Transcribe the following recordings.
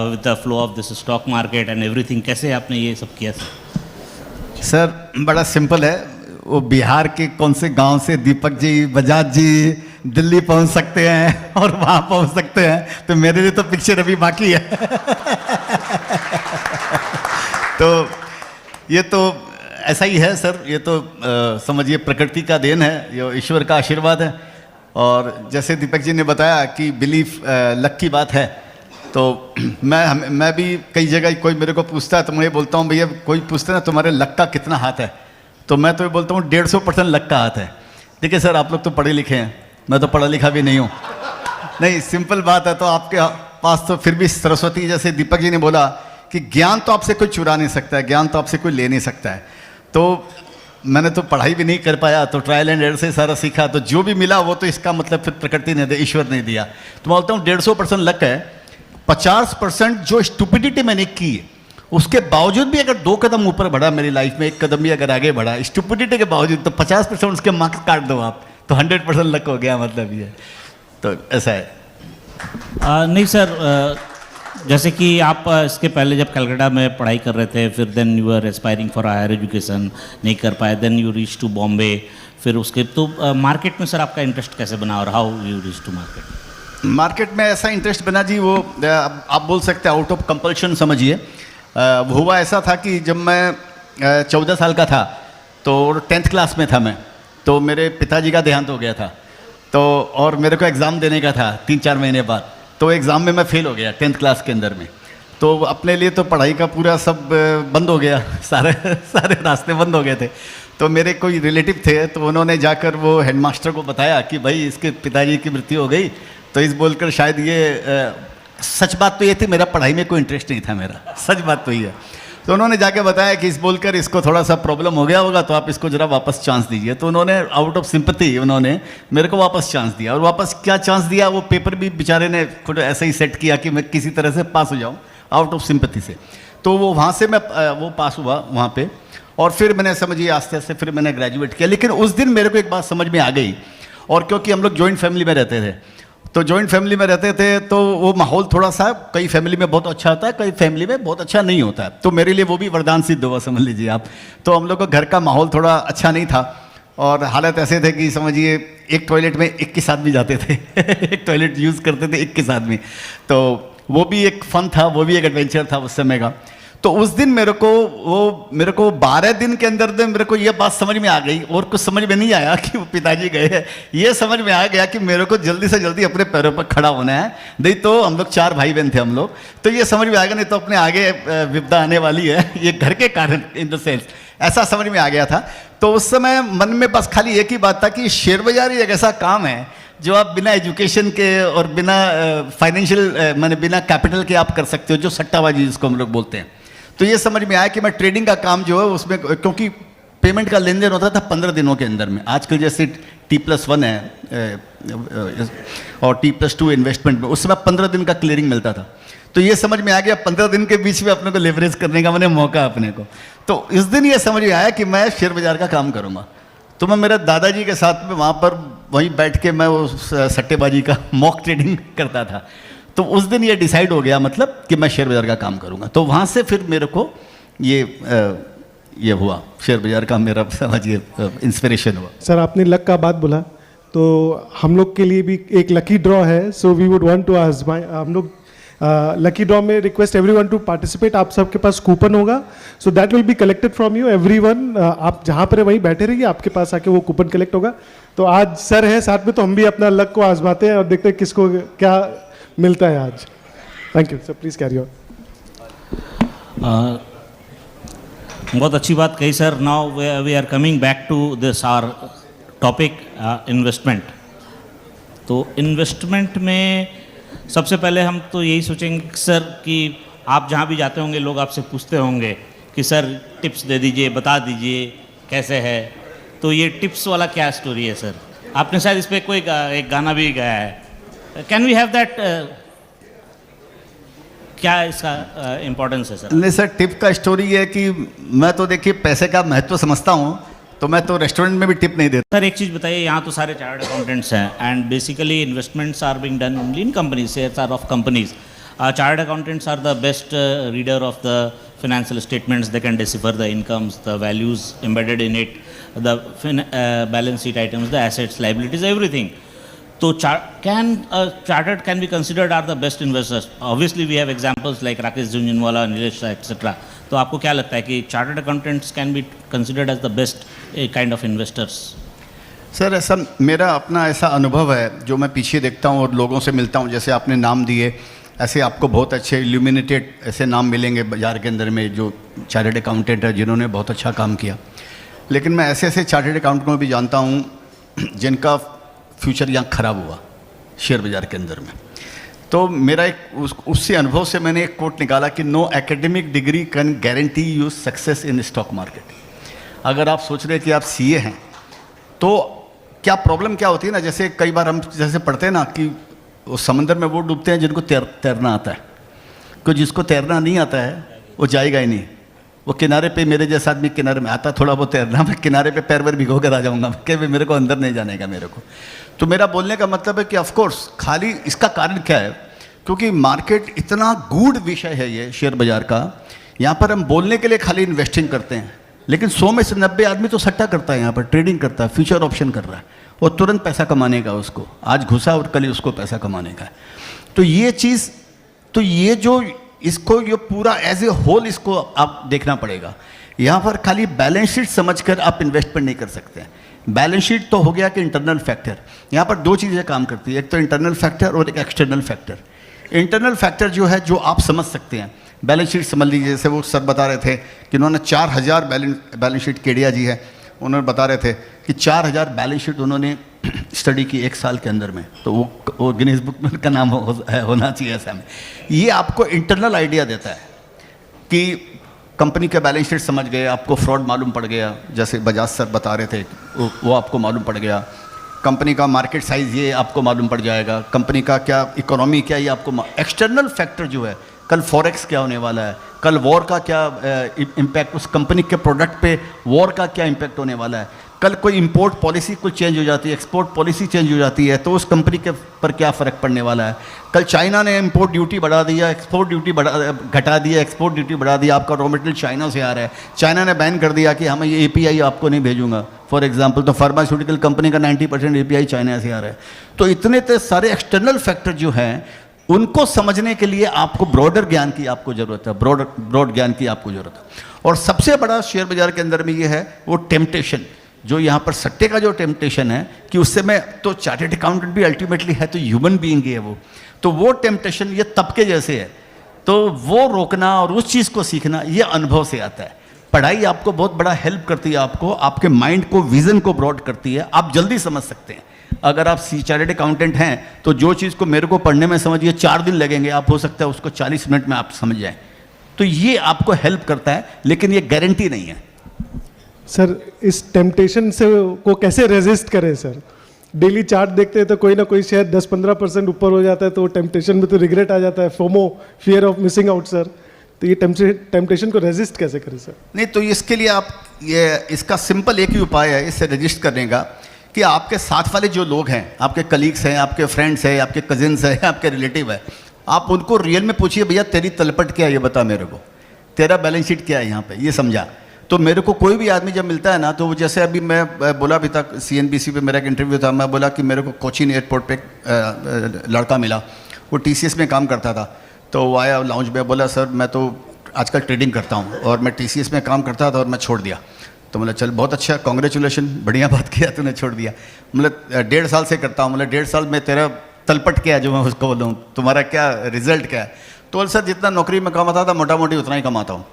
With the flow of this stock market and everything, कैसे आपने ये सब किया सर? सर बड़ा सिंपल है, वो बिहार के कौन से गांव से दीपक जी, बजाज जी दिल्ली पहुंच सकते हैं और वहां पहुंच सकते हैं, तो मेरे लिए तो पिक्चर अभी बाकी है। तो ये तो ऐसा ही है सर, ये तो समझिए प्रकृति का देन है, ये ईश्वर का आशीर्वाद है। और जैसे दीपक जी ने बताया कि बिलीफ लक की बात है, तो मैं भी कई जगह कोई मेरे को पूछता है तो मैं ये बोलता हूँ, भैया कोई पूछता है ना तुम्हारे लक का कितना हाथ है, तो मैं तो ये बोलता हूँ 150% लक का हाथ है। देखिए सर, आप लोग तो पढ़े लिखे हैं, मैं तो पढ़ा लिखा भी नहीं हूँ। नहीं, सिंपल बात है। तो आपके पास तो फिर भी सरस्वती, जैसे दीपक जी ने बोला कि ज्ञान तो आपसे कोई चुरा नहीं सकता है, ज्ञान तो आपसे कोई ले नहीं सकता है। तो मैंने तो पढ़ाई भी नहीं कर पाया, तो ट्रायल एंड एरर से सारा सीखा, तो जो भी मिला वो तो इसका मतलब फिर प्रकृति ने दिया, ईश्वर ने दिया। तो मैं बोलता हूँ 150% लक है, 50% जो स्टुपिडिटी मैंने की उसके बावजूद भी अगर 2 कदम ऊपर बढ़ा मेरी लाइफ में, 1 कदम भी अगर आगे बढ़ा स्टुपिडिटी के बावजूद, तो 50% उसके मार्क्स काट दो आप, तो 100% लक हो गया, मतलब ये। तो ऐसा है। नहीं सर, जैसे कि आप इसके पहले जब कलकत्ता में पढ़ाई कर रहे थे, फिर then you are aspiring for higher education, नहीं कर पाए, then you reach to Bombay, फिर उसके तो मार्केट में सर आपका इंटरेस्ट कैसे बना और how you reach to market? Market में ऐसा इंटरेस्ट बना जी, वो आप बोल सकते हैं आउट ऑफ कंपल्शन समझिए। वो हुआ ऐसा था कि जब मैं 14 साल का था, तो 10th क्लास में था मैं, तो मेरे पिताजी का देहांत हो गया था, तो और मेरे को एग्ज़ाम देने का था 3-4 महीने बाद। तो एग्ज़ाम में मैं फेल हो गया 10th क्लास के अंदर में, तो अपने लिए तो पढ़ाई का पूरा सब बंद हो गया, सारे रास्ते बंद हो गए थे। तो मेरे कोई रिलेटिव थे, तो उन्होंने जाकर वो हेडमास्टर को बताया कि भाई इसके पिताजी की मृत्यु हो गई। तो इस बोलकर शायद ये सच बात तो ये थी, मेरा पढ़ाई में कोई इंटरेस्ट नहीं था मेरा, सच बात तो ये है। तो उन्होंने जाके बताया कि इस बोलकर इसको थोड़ा सा प्रॉब्लम हो गया होगा, तो आप इसको ज़रा वापस चांस दीजिए। तो उन्होंने आउट ऑफ सिंपैथी उन्होंने मेरे को वापस चांस दिया, और वापस क्या चांस दिया, वो पेपर भी बेचारे ने खुद ऐसे ही सेट किया कि मैं किसी तरह से पास हो जाऊँ आउट ऑफ सिंपैथी से। तो वो वहाँ से मैं वो पास हुआ वहाँ पर, और फिर मैंने समझिए आस्ते आस्ते फिर मैंने ग्रेजुएट किया। लेकिन उस दिन मेरे को एक बात समझ में आ गई, और क्योंकि हम लोग जॉइंट फैमिली में रहते थे, तो जॉइंट फैमिली में रहते थे, तो वो माहौल थोड़ा सा कई फैमिली में बहुत अच्छा होता है, कई फैमिली में बहुत अच्छा नहीं होता है। तो मेरे लिए वो भी वरदान सिद्ध हुआ, समझ लीजिए आप। तो हम लोग का घर का माहौल थोड़ा अच्छा नहीं था, और हालत ऐसे थे कि समझिए एक टॉयलेट में 21 आदमी जाते थे एक टॉयलेट यूज़ करते थे 21 आदमी। तो वो भी एक फन था, वो भी एक एडवेंचर था उस समय का। तो उस दिन मेरे को 12 दिन के अंदर मेरे को ये बात समझ में आ गई, और कुछ समझ में नहीं आया कि वो पिताजी गए हैं। ये समझ में आ गया कि मेरे को जल्दी से जल्दी अपने पैरों पर खड़ा होना है। नहीं तो हम लोग 4 भाई बहन थे हम लोग, तो ये समझ में आ गया, नहीं तो अपने आगे विपदा आने वाली है, ये घर के कारण, इन द सेंस ऐसा समझ में आ गया था। तो उस समय मन में बस खाली एक ही बात था कि शेयर बाजार एक ऐसा काम है जो आप बिना एजुकेशन के और बिना फाइनेंशियल माने बिना कैपिटल के आप कर सकते हो, जो सट्टाबाजी जिसको हम लोग बोलते हैं। तो ये समझ में आया कि मैं ट्रेडिंग का काम जो है उसमें, क्योंकि पेमेंट का लेन देन होता था 15 दिनों के अंदर में, आजकल जैसे T+1 है और T+2 इन्वेस्टमेंट में, उस समय 15 दिन का क्लियरिंग मिलता था। तो ये समझ में आ गया 15 दिन के बीच में अपने को लेवरेज करने का मैंने मौका अपने को। तो इस दिन ये समझ में आया कि मैं शेयर बाजार का काम करूँगा। तो मैं मेरे दादाजी के साथ में वहाँ पर वहीं बैठ के मैं वो सट्टेबाजी का मॉक ट्रेडिंग करता था। तो उस दिन ये डिसाइड हो गया, मतलब कि मैं शेयर बाजार का काम करूंगा। तो वहाँ से फिर मेरे को ये हुआ, शेयर बाजार का मेरा समझिए इंस्पिरेशन हुआ। सर आपने लक का बात बोला, तो हम लोग के लिए भी एक लकी ड्रॉ है, so we would want to ask, हम लोग लकी ड्रॉ में रिक्वेस्ट एवरीवन टू पार्टिसिपेट। आप सबके पास कूपन होगा, so that will be collected from you everyone. आप जहाँ पर वहीं बैठे रहिए, आपके पास आके वो कूपन कलेक्ट होगा। तो आज सर है साथ में, तो हम भी अपना लक को आजमाते हैं और देखते हैं किसको क्या मिलता है आज। Thank you sir, please carry on. बहुत अच्छी बात कही sir. Now we are coming back to this our topic, investment. तो इन्वेस्टमेंट में सबसे पहले हम तो यही सोचेंगे सर कि आप जहाँ भी जाते होंगे लोग आपसे पूछते होंगे कि सर टिप्स दे दीजिए, बता दीजिए कैसे है। तो ये टिप्स वाला क्या स्टोरी है सर? आपने शायद इस पर कोई एक गाना भी गाया है, कैन वी हैव दैट? क्या इसका इम्पोर्टेंस है सर? नहीं सर, टिप का स्टोरी है कि मैं तो देखिए पैसे का महत्व समझता हूँ, तो मैं तो रेस्टोरेंट में भी टिप नहीं देता। सर एक चीज़ बताइए, यहाँ तो सारे चार्टर्ड अकाउंटेंट्स हैं and basically investments are being done only in companies, shares are of companies. Chartered accountants are the best reader of the financial statements. They can decipher the incomes, the values embedded in it, the balance sheet items, the assets, liabilities, everything. So chartered can be considered are the best investors. Obviously, we have examples like Rakesh Jhunjhunwala, Nilesh Shah, etc. तो आपको क्या लगता है कि chartered accountants can be considered as the best kind of investors? Sir ऐसा मेरा अपना ऐसा अनुभव है जो मैं पीछे देखता हूँ और लोगों से मिलता हूँ, जैसे आपने नाम दिए ऐसे आपको बहुत अच्छे इल्यूमिनेटेड ऐसे नाम मिलेंगे बाज़ार के अंदर में जो चार्टर्ड अकाउंटेंट है जिन्होंने बहुत अच्छा काम किया। लेकिन मैं ऐसे ऐसे चार्टर्ड अकाउंटेंट को भी जानता हूँ जिनका फ्यूचर यहाँ ख़राब हुआ शेयर बाज़ार के अंदर में। तो मेरा एक उससे अनुभव से मैंने एक कोट निकाला कि no academic degree can guarantee you success in stock market. अगर आप सोच रहे हैं कि आप सीए हैं तो क्या प्रॉब्लम क्या होती है ना, जैसे कई बार हम जैसे पढ़ते हैं ना कि वो समंदर में वो डूबते हैं जिनको तैरना आता है, क्योंकि जिसको तैरना नहीं आता है वो जाएगा ही नहीं। वो किनारे पे मेरे जैसा आदमी किनारे में आता थोड़ा बहुत तैरना, मैं किनारे पे पैर वैर भिगो कर आ जाऊँगा कि मेरे को अंदर नहीं जाने का मेरे को। तो मेरा बोलने का मतलब है कि ऑफकोर्स खाली इसका कारण क्या है, क्योंकि मार्केट इतना गूढ़ विषय है ये शेयर बाज़ार का। यहाँ पर हम बोलने के लिए खाली इन्वेस्टिंग करते हैं, लेकिन 100 में से 90 आदमी तो सट्टा करता है, यहाँ पर ट्रेडिंग करता है, फ्यूचर ऑप्शन कर रहा है और तुरंत पैसा कमाने का उसको, आज घुसा और कल ही उसको पैसा कमाने का है। तो ये चीज़, तो ये जो इसको ये पूरा एज ए होल इसको आप देखना पड़ेगा। यहाँ पर खाली बैलेंस शीट समझकर आप इन्वेस्टमेंट नहीं कर सकते हैं। बैलेंस शीट तो हो गया कि इंटरनल फैक्टर, यहाँ पर दो चीज़ें काम करती है, एक तो इंटरनल फैक्टर और एक एक्सटर्नल फैक्टर। इंटरनल फैक्टर जो है जो आप समझ सकते हैं, बैलेंस शीट समझ लीजिए, जैसे वो सर बता रहे थे कि उन्होंने 4000 बैलेंस शीट, केडिया जी है उन्होंने बता रहे थे कि 4000 बैलेंस शीट उन्होंने स्टडी की एक साल के अंदर में, तो वो गिनीज बुक में का नाम होना चाहिए ऐसा में। ये आपको इंटरनल आइडिया देता है कि कंपनी का बैलेंस शीट समझ गए, आपको फ्रॉड मालूम पड़ गया, जैसे बजाज सर बता रहे थे वो आपको मालूम पड़ गया, कंपनी का मार्केट साइज़ ये आपको मालूम पड़ जाएगा, कंपनी का क्या इकोनॉमी क्या ये आपको। एक्सटर्नल फैक्टर जो है, कल फॉरेक्स क्या होने वाला है, कल वॉर का क्या इम्पैक्ट, उस कंपनी के प्रोडक्ट पे वॉर का क्या इम्पैक्ट होने वाला है, कल कोई इंपोर्ट पॉलिसी कुछ चेंज हो जाती है, एक्सपोर्ट पॉलिसी चेंज हो जाती है तो उस कंपनी के पर क्या फ़र्क पड़ने वाला है। कल चाइना ने इंपोर्ट ड्यूटी बढ़ा दिया, एक्सपोर्ट ड्यूटी घटा दिया, एक्सपोर्ट ड्यूटी बढ़ा दिया, आपका रॉ मटेरियल चाइना से आ रहा है, चाइना ने बैन कर दिया कि हमें ये API आपको नहीं भेजूंगा फॉर एग्जांपल, तो फार्मास्यूटिकल कंपनी का 90% API चाइना से आ रहा है। तो इतने सारे एक्सटर्नल फैक्टर जो हैं उनको समझने के लिए आपको ब्रॉडर ज्ञान की आपको ज़रूरत है, ब्रॉड ज्ञान की आपको ज़रूरत है। और सबसे बड़ा शेयर बाज़ार के अंदर में ये है वो टेम्पटेशन, जो यहाँ पर सट्टे का जो टेम्पटेशन है कि उससे मैं तो चार्टर्ड अकाउंटेंट भी अल्टीमेटली है तो ह्यूमन बीइंग है वो टेम्पटेशन ये तबके जैसे है, तो वो रोकना और उस चीज़ को सीखना ये अनुभव से आता है। पढ़ाई आपको बहुत बड़ा हेल्प करती है, आपको आपके माइंड को, विजन को ब्रॉड करती है, आप जल्दी समझ सकते हैं। अगर आप चार्टर्ड अकाउंटेंट हैं तो जो चीज़ को मेरे को पढ़ने में समझिए 4 दिन लगेंगे, आप हो सकता है उसको 40 मिनट में आप समझ जाएं। तो ये आपको हेल्प करता है, लेकिन ये गारंटी नहीं है। सर इस टेम्पटेशन से को कैसे रेजिस्ट करें सर? डेली चार्ट देखते हैं तो कोई ना कोई शेयर 10-15% ऊपर हो जाता है तो टेम्पटेशन में तो रिग्रेट आ जाता है, FOMO, fear of missing out sir. तो ये टेम्पटेशन को रेजिस्ट कैसे करें सर? नहीं, तो इसके लिए आप इसका सिंपल एक ही उपाय है इससे रेजिस्ट करने का कि आपके साथ वाले जो लोग हैं, आपके कलीग्स हैं, आपके फ्रेंड्स हैं, आपके कजिन्स हैं, आपके रिलेटिव है, आप उनको रियल में पूछिए भैया तेरी तलपट क्या है ये बता मेरे को, तेरा बैलेंस शीट क्या है यहाँ पे ये समझा। तो मेरे को कोई भी आदमी जब मिलता है ना, तो जैसे अभी मैं बोला अभी तक CNBC पे मेरा एक इंटरव्यू था, मैं बोला कि मेरे को कोचीन एयरपोर्ट पे लड़का मिला, वो TCS में काम करता था, तो वो आया लाउंज में, बोला सर मैं तो आजकल ट्रेडिंग करता हूँ और मैं TCS में काम करता था और मैं छोड़ दिया। तो मतलब चल बहुत अच्छा, कॉन्ग्रेचुलेशन, बढ़िया बात किया तूने, छोड़ दिया। मतलब 1.5 साल से करता हूँ, मतलब 1.5 साल में तेरा तलपट क्या है जो मैं उसको बोलूँ, तुम्हारा क्या रिजल्ट क्या है? तो सर जितना नौकरी में कमाता था मोटा मोटी उतना ही कमाता हूँ।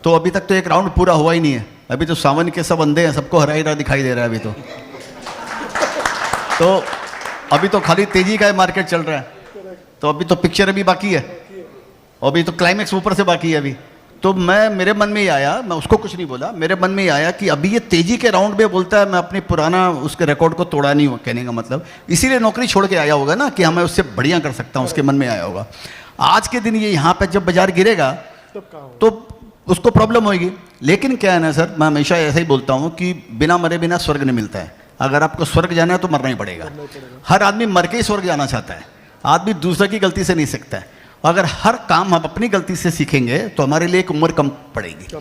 तो अभी तक तो एक राउंड पूरा हुआ ही नहीं है, अभी तो सावन के सब अंधे हैं, सबको हरा हरा दिखाई दे रहा है अभी तो अभी तो खाली तेजी का मार्केट चल रहा है, तो अभी तो पिक्चर अभी बाकी है, अभी तो क्लाइमैक्स ऊपर से बाकी है अभी। तो मेरे मन में ही आया, मैं उसको कुछ नहीं बोला, मेरे मन में ही आया कि अभी ये तेजी के राउंड में बोलता है मैं अपने पुराना उसके रिकॉर्ड को तोड़ा नहीं हुआ, कहने का मतलब इसीलिए नौकरी छोड़ के आया होगा ना कि हमें उससे बढ़िया कर सकता हूँ, उसके मन में आया होगा। आज के दिन ये यहाँ पे जब बाजार गिरेगा तो उसको प्रॉब्लम होगी। लेकिन क्या है ना सर, मैं हमेशा ऐसा ही बोलता हूँ कि बिना मरे बिना स्वर्ग नहीं मिलता है। अगर आपको स्वर्ग जाना है तो मरना ही पड़ेगा। हर आदमी मर के ही स्वर्ग जाना चाहता है, आदमी दूसरे की गलती से नहीं सीखता है। अगर हर काम हम अपनी गलती से सीखेंगे तो हमारे लिए एक उम्र कम पड़ेगी।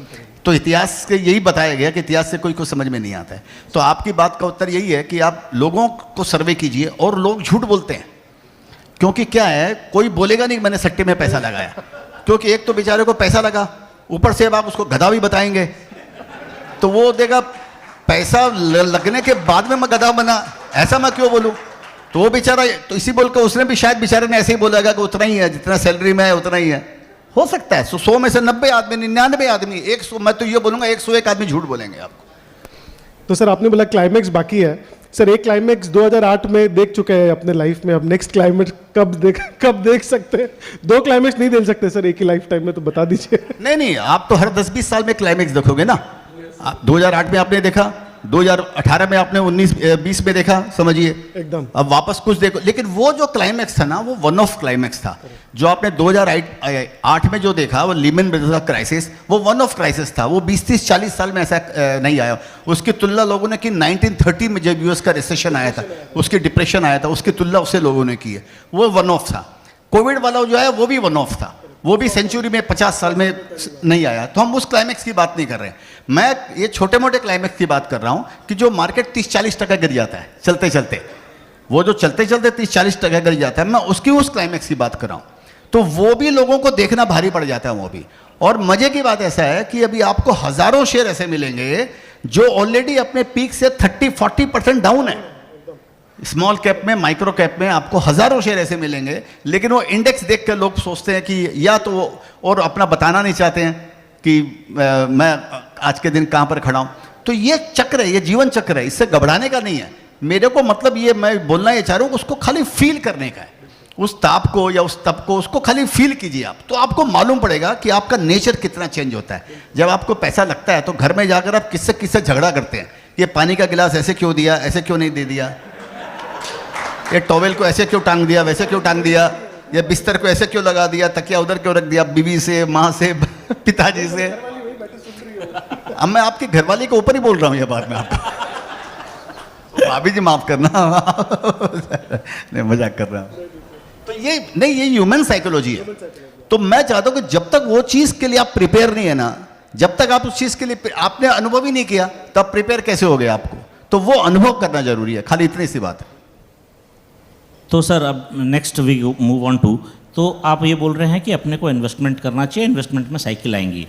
तो इतिहास के यही बताया गया कि इतिहास से कोई कुछ समझ में नहीं आता है। तो आपकी बात का उत्तर यही है कि आप लोगों को सर्वे कीजिए, और लोग झूठ बोलते हैं, क्योंकि क्या है, कोई बोलेगा नहीं मैंने सट्टे में पैसा लगाया, क्योंकि एक तो बेचारे को पैसा लगा, ऊपर से अब आप उसको गधा भी बताएंगे तो वो देगा पैसा लगने के बाद में मैं गधा बना, ऐसा मैं क्यों बोलूं। तो वो बेचारा, तो इसी बोल कर उसने भी शायद बेचारे ने ऐसे ही बोलेगा कि उतना ही है, जितना सैलरी में है उतना ही है। हो सकता है 100 में से 90 आदमी, 99 आदमी, 100, मैं तो ये बोलूंगा 101 आदमी झूठ बोलेंगे आपको। तो सर आपने बोला क्लाइमेक्स बाकी है, सर एक क्लाइमेक्स 2008 में देख चुके हैं अपने लाइफ में, अब नेक्स्ट क्लाइमेक्स कब देख सकते हैं? 2 क्लाइमेक्स नहीं देख सकते सर एक ही लाइफ टाइम में, तो बता दीजिए। नहीं, आप तो हर 10-20 साल में क्लाइमेक्स देखोगे ना। 2008 में आपने देखा, 2018 में आपने 19-20 में देखा, समझिए एकदम। अब वापस कुछ देखो, लेकिन वो जो क्लाइमेक्स था ना, वो वन ऑफ क्लाइमेक्स था। जो आपने 2008 में जो देखा, वो लीमन ब्रदर्स का क्राइसिस, वो वन ऑफ क्राइसिस था। वो 20-30-40 साल में ऐसा नहीं आया। उसकी तुलना लोगों ने की 1930 में जब यूएस का रिसेशन आया था, उसकी डिप्रेशन आया था, उसकी तुलना उससे लोगों ने की है। वो वन ऑफ था। कोविड वाला जो है वो भी वन ऑफ था, वो भी सेंचुरी में 50 साल में नहीं आया। तो हम उस क्लाइमेक्स की बात नहीं कर रहे हैं, मैं ये छोटे मोटे क्लाइमेक्स की बात कर रहा हूं कि जो मार्केट 30-40% गिर जाता है चलते चलते, वो जो चलते चलते 30-40% गिर जाता है, मैं उसकी उस क्लाइमेक्स की बात कर रहा हूं। तो वो भी लोगों को देखना भारी पड़ जाता है वो भी। और मजे की बात ऐसा है कि अभी आपको हजारों शेयर ऐसे मिलेंगे जो ऑलरेडी अपने पीक से 30-40% डाउन है। स्मॉल कैप में, माइक्रो कैप में आपको हजारों शेयर ऐसे मिलेंगे, लेकिन वो इंडेक्स देख कर लोग सोचते हैं कि या तो और अपना बताना नहीं चाहते हैं कि मैं आज के दिन कहां पर खड़ा हूं। तो ये चक्र है, ये जीवन चक्र है, इससे घबराने का नहीं है। मेरे को मतलब ये, मैं बोलना ये चाह रहा हूं, उसको खाली फील करने का है, उस ताप को या उस तप को, उसको खाली फील कीजिए आप, तो आपको मालूम पड़ेगा कि आपका नेचर कितना चेंज होता है। जब आपको पैसा लगता है तो घर में जाकर आप किससे किससे झगड़ा करते हैं, ये पानी का गिलास ऐसे क्यों दिया, ऐसे क्यों नहीं दे दिया, ये टॉवेल को ऐसे क्यों टांग दिया, वैसे क्यों टांग दिया, ये बिस्तर को ऐसे क्यों लगा दिया, तकिया उधर क्यों रख दिया, बीवी से, माँ से, पिताजी से। अब मैं आपकी घरवाली के ऊपर ही बोल रहा हूँ ये बात में आपको, भाभी जी माफ करना, नहीं मजाक कर रहा हूँ। तो ये नहीं, ये ह्यूमन साइकोलॉजी है। तो मैं चाहता हूँ कि जब तक वो चीज़ के लिए आप प्रिपेयर नहीं है ना, जब तक आप उस चीज़ के लिए आपने अनुभव ही नहीं किया, तब प्रिपेयर कैसे हो गया आपको? तो वो अनुभव करना जरूरी है, खाली इतनी सी बात है। तो सर अब next we move on to, तो आप ये बोल रहे हैं कि अपने को इन्वेस्टमेंट करना चाहिए, इन्वेस्टमेंट में साइकिल आएंगी,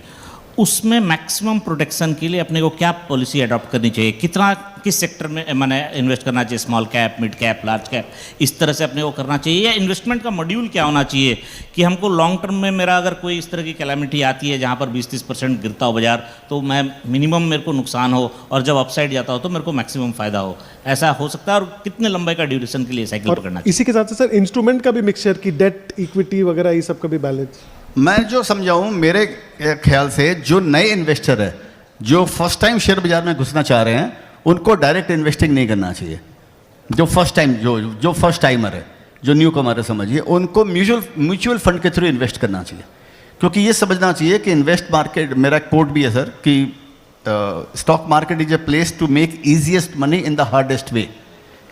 उसमें मैक्सिमम प्रोटेक्शन के लिए अपने को क्या पॉलिसी अडॉप्ट करनी चाहिए, कितना किस सेक्टर में मैंने इन्वेस्ट करना चाहिए, small cap, mid cap, large cap, इस तरह से अपने को करना चाहिए, या इन्वेस्टमेंट का मॉड्यूल क्या होना चाहिए कि हमको लॉन्ग टर्म में मेरा अगर कोई इस तरह की कैलामिटी आती है जहाँ पर 20-30% गिरता हो बाजार, तो मैं मिनिमम मेरे को नुकसान हो, और जब अपसाइड जाता हो तो मेरे को मैक्सिमम फायदा हो, ऐसा हो सकता है? और कितने लंबाई का ड्यूरेशन के लिए साइकिल पकड़ना चाहिए? इसी के साथ सर इंस्ट्रूमेंट का भी मिक्सचर की डेट, इक्विटी वगैरह ये सब का भी बैलेंस। मैं जो समझाऊं, मेरे ख्याल से जो नए इन्वेस्टर है, जो फर्स्ट टाइम शेयर बाजार में घुसना चाह रहे हैं, उनको डायरेक्ट इन्वेस्टिंग नहीं करना चाहिए। जो फर्स्ट टाइम, जो फर्स्ट टाइमर है, जो न्यू कमर है, समझिए, उनको म्यूचुअल फंड के थ्रू इन्वेस्ट करना चाहिए। क्योंकि ये समझना चाहिए कि इन्वेस्ट मार्केट, मेरा कोट भी है सर, कि stock market is a place to make easiest money in the hardest way.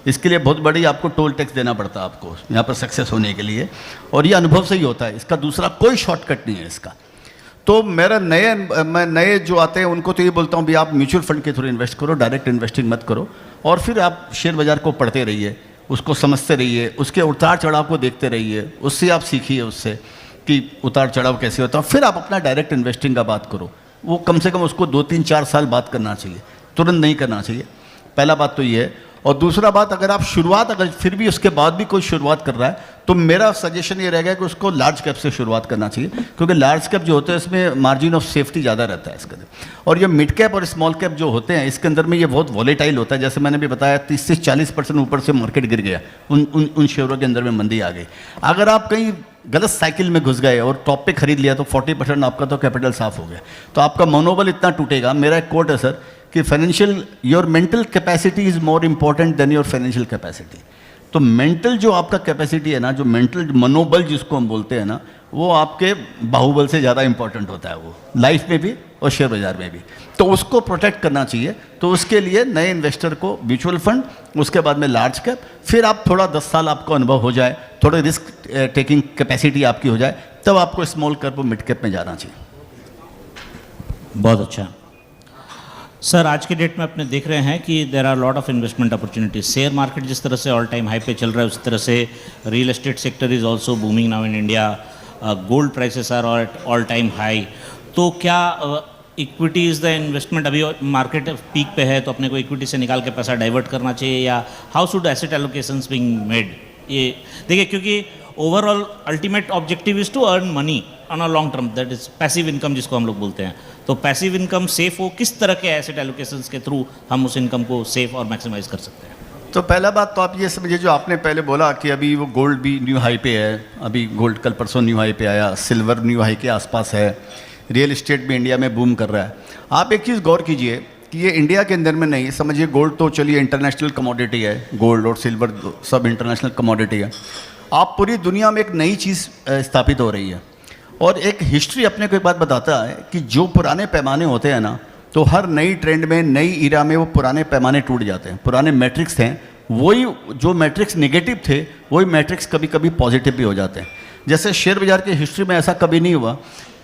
इसके लिए बहुत बड़ी आपको टोल टैक्स देना पड़ता है आपको यहाँ पर सक्सेस होने के लिए, और ये अनुभव से ही होता है, इसका दूसरा कोई शॉर्टकट नहीं है इसका। तो मैं नए जो आते हैं उनको तो ये बोलता हूँ भी आप म्यूचुअल फंड के थ्रू इन्वेस्ट करो, डायरेक्ट इन्वेस्टिंग मत करो, और फिर आप शेयर बाजार को पढ़ते रहिए, उसको समझते रहिए, उसके उतार चढ़ाव को देखते रहिए, उससे आप सीखिए उससे कि उतार चढ़ाव कैसे होता है, फिर आप अपना डायरेक्ट इन्वेस्टिंग का बात करो। वो कम से कम उसको 2-3-4 साल बात करना चाहिए, तुरंत नहीं करना चाहिए। पहला बात तो ये है। और दूसरा बात, अगर आप शुरुआत, अगर फिर भी उसके बाद भी कोई शुरुआत कर रहा है, तो मेरा सजेशन ये रहेगा कि उसको लार्ज कैप से शुरुआत करना चाहिए, क्योंकि लार्ज कैप जो होते हैं इसमें मार्जिन ऑफ सेफ्टी ज़्यादा रहता है इसके अंदर। और ये मिड कैप और स्मॉल कैप जो होते हैं, इसके अंदर में ये बहुत वॉलेटाइल होता है। जैसे मैंने भी बताया, 30 से 40% ऊपर से मार्केट गिर गया, उन शेयरों के अंदर में मंदी आ गई। अगर आप कहीं गलत साइकिल में घुस गए और टॉप पे खरीद लिया, तो 40% आपका तो कैपिटल साफ हो गया, तो आपका मनोबल इतना टूटेगा। मेरा एक कोट है सर कि financial, your mental capacity is more important than your financial capacity. तो मेंटल जो आपका कैपेसिटी है ना, जो मेंटल मनोबल जिसको हम बोलते हैं ना, वो आपके बाहुबल से ज़्यादा इंपॉर्टेंट होता है, वो लाइफ में भी और शेयर बाजार में भी। तो उसको प्रोटेक्ट करना चाहिए। तो उसके लिए नए इन्वेस्टर को म्यूचुअल फंड, उसके बाद में लार्ज कैप, फिर आप थोड़ा 10 साल आपको अनुभव हो जाए, थोड़ा रिस्क टेकिंग कैपेसिटी आपकी हो जाए, तब आपको स्मॉल कैप और मिड कैप में जाना चाहिए। बहुत अच्छा सर, आज के डेट में अपने देख रहे हैं कि there are lot of investment opportunities. Share market जिस तरह से ऑल टाइम हाई पे चल रहा है, उस तरह से real estate sector is also booming now in India. Gold prices are at all time high. तो क्या इक्विटी इज़ द इन्वेस्टमेंट? अभी मार्केट पीक पे है तो अपने को इक्विटी से निकाल के पैसा डाइवर्ट करना चाहिए, या how should asset allocations being made? ये देखिए, क्योंकि overall ultimate objective is to earn money on a long term, that is passive income जिसको हम लोग बोलते हैं। तो पैसिव इनकम सेफ हो, किस तरह के एसेट एलोकेशंस के थ्रू हम उस इनकम को सेफ और मैक्सिमाइज कर सकते हैं? तो पहला बात तो आप ये समझिए, जो आपने पहले बोला कि अभी वो गोल्ड भी न्यू हाई पे है, अभी गोल्ड कल परसों न्यू हाई पे आया, सिल्वर न्यू हाई के आसपास है, रियल इस्टेट भी इंडिया में बूम कर रहा है। आप एक चीज़ गौर कीजिए कि ये इंडिया के अंदर में नहीं, समझिए गोल्ड तो चलिए इंटरनेशनल कमोडिटी है, गोल्ड और सिल्वर सब इंटरनेशनल कमोडिटी है। आप पूरी दुनिया में एक नई चीज़ स्थापित हो रही है, और एक हिस्ट्री अपने को एक बात बताता है कि जो पुराने पैमाने होते हैं ना, तो हर नई ट्रेंड में, नई इरा में वो पुराने पैमाने टूट जाते हैं। पुराने मैट्रिक्स थे, वही जो मैट्रिक्स नेगेटिव थे, वही मैट्रिक्स कभी कभी पॉजिटिव भी हो जाते हैं। जैसे शेयर बाज़ार की हिस्ट्री में ऐसा कभी नहीं हुआ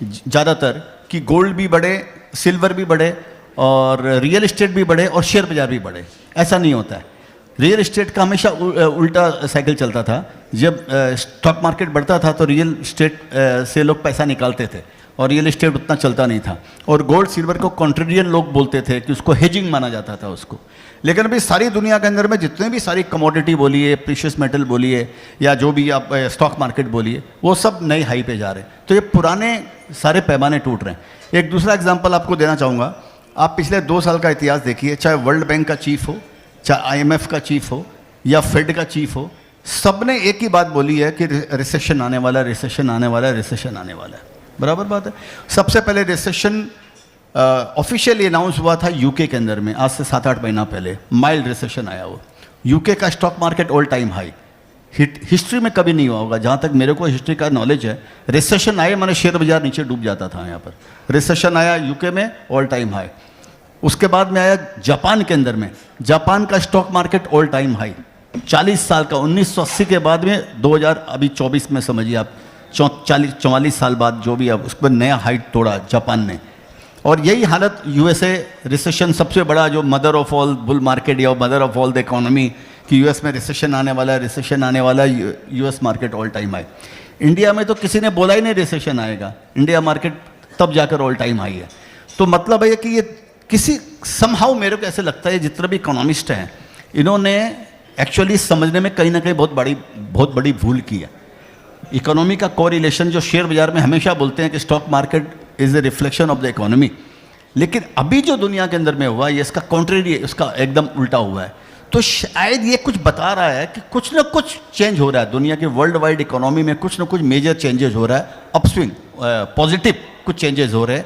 ज़्यादातर कि गोल्ड भी बढ़े, सिल्वर भी बढ़े, और रियल इस्टेट भी बढ़े, और शेयर बाज़ार भी बढ़े। ऐसा नहीं होता है। रियल इस्टेट का हमेशा उल्टा साइकिल चलता था। जब स्टॉक मार्केट बढ़ता था तो रियल इस्टेट से लोग पैसा निकालते थे, और रियल इस्टेट उतना चलता नहीं था। और गोल्ड सिल्वर को कॉन्ट्रेरियन लोग बोलते थे कि उसको हेजिंग माना जाता था उसको। लेकिन अभी सारी दुनिया के अंदर में जितने भी सारी कमोडिटी बोलिए, प्रीशियस मेटल बोलिए, या जो भी आप स्टॉक मार्केट बोलिए, वो सब नई हाई पे जा रहे हैं। तो ये पुराने सारे पैमाने टूट रहे हैं। एक दूसरा एग्जाम्पल आपको देना चाहूँगा। आप पिछले 2 साल का इतिहास देखिए, चाहे वर्ल्ड बैंक का चीफ हो, चाहे IMF का चीफ हो, या फेड का चीफ हो, सब ने एक ही बात बोली है कि रिसेशन आने वाला है, रिसेशन आने वाला है, रिसेशन आने वाला है। बराबर बात है। सबसे पहले रिसेशन ऑफिशियली अनाउंस हुआ था यूके के अंदर में, आज से 7-8 महीना पहले माइल्ड रिसेशन आया। वो यूके का stock market all time high, history में कभी नहीं हुआ होगा जहाँ तक मेरे को हिस्ट्री का नॉलेज है। रिसेशन आए माने शेयर बाजार नीचे डूब जाता था। यहाँ पर रिसेशन आया यूके में, ऑल टाइम हाई। उसके बाद में आया जापान के अंदर में, जापान का stock market all time high. 40 साल का, 1980 के बाद में 2000 अभी 24 में समझिए आप, 44 साल बाद जो भी, अब उस पर नया हाइट तोड़ा जापान ने। और यही हालत USA, रिसेशन सबसे बड़ा जो mother of all bull market या mother of all the economy, कि US में रिसेशन आने वाला है, रिसेशन आने वाला है, US market all time high. India में तो किसी ने बोला ही नहीं रिसेशन आएगा, इंडिया मार्केट तब जाकर ऑल टाइम हाई है। तो मतलब है कि ये किसी समहाउ, मेरे को ऐसे लगता है जितने भी इकोनॉमिस्ट हैं, इन्होंने एक्चुअली समझने में कहीं ना कहीं बहुत बड़ी भूल की है। इकोनॉमी का कोरिलेशन जो शेयर बाजार में हमेशा बोलते हैं कि stock market is a reflection of the economy, लेकिन अभी जो दुनिया के अंदर में हुआ है, ये इसका कॉन्ट्रेरी है, इसका एकदम उल्टा हुआ है। तो शायद ये कुछ बता रहा है कि कुछ ना कुछ चेंज हो रहा है दुनिया के वर्ल्ड वाइड इकोनॉमी में, कुछ ना कुछ मेजर चेंजेस हो रहा है, अपस्विंग, पॉजिटिव कुछ चेंजेस हो रहे हैं।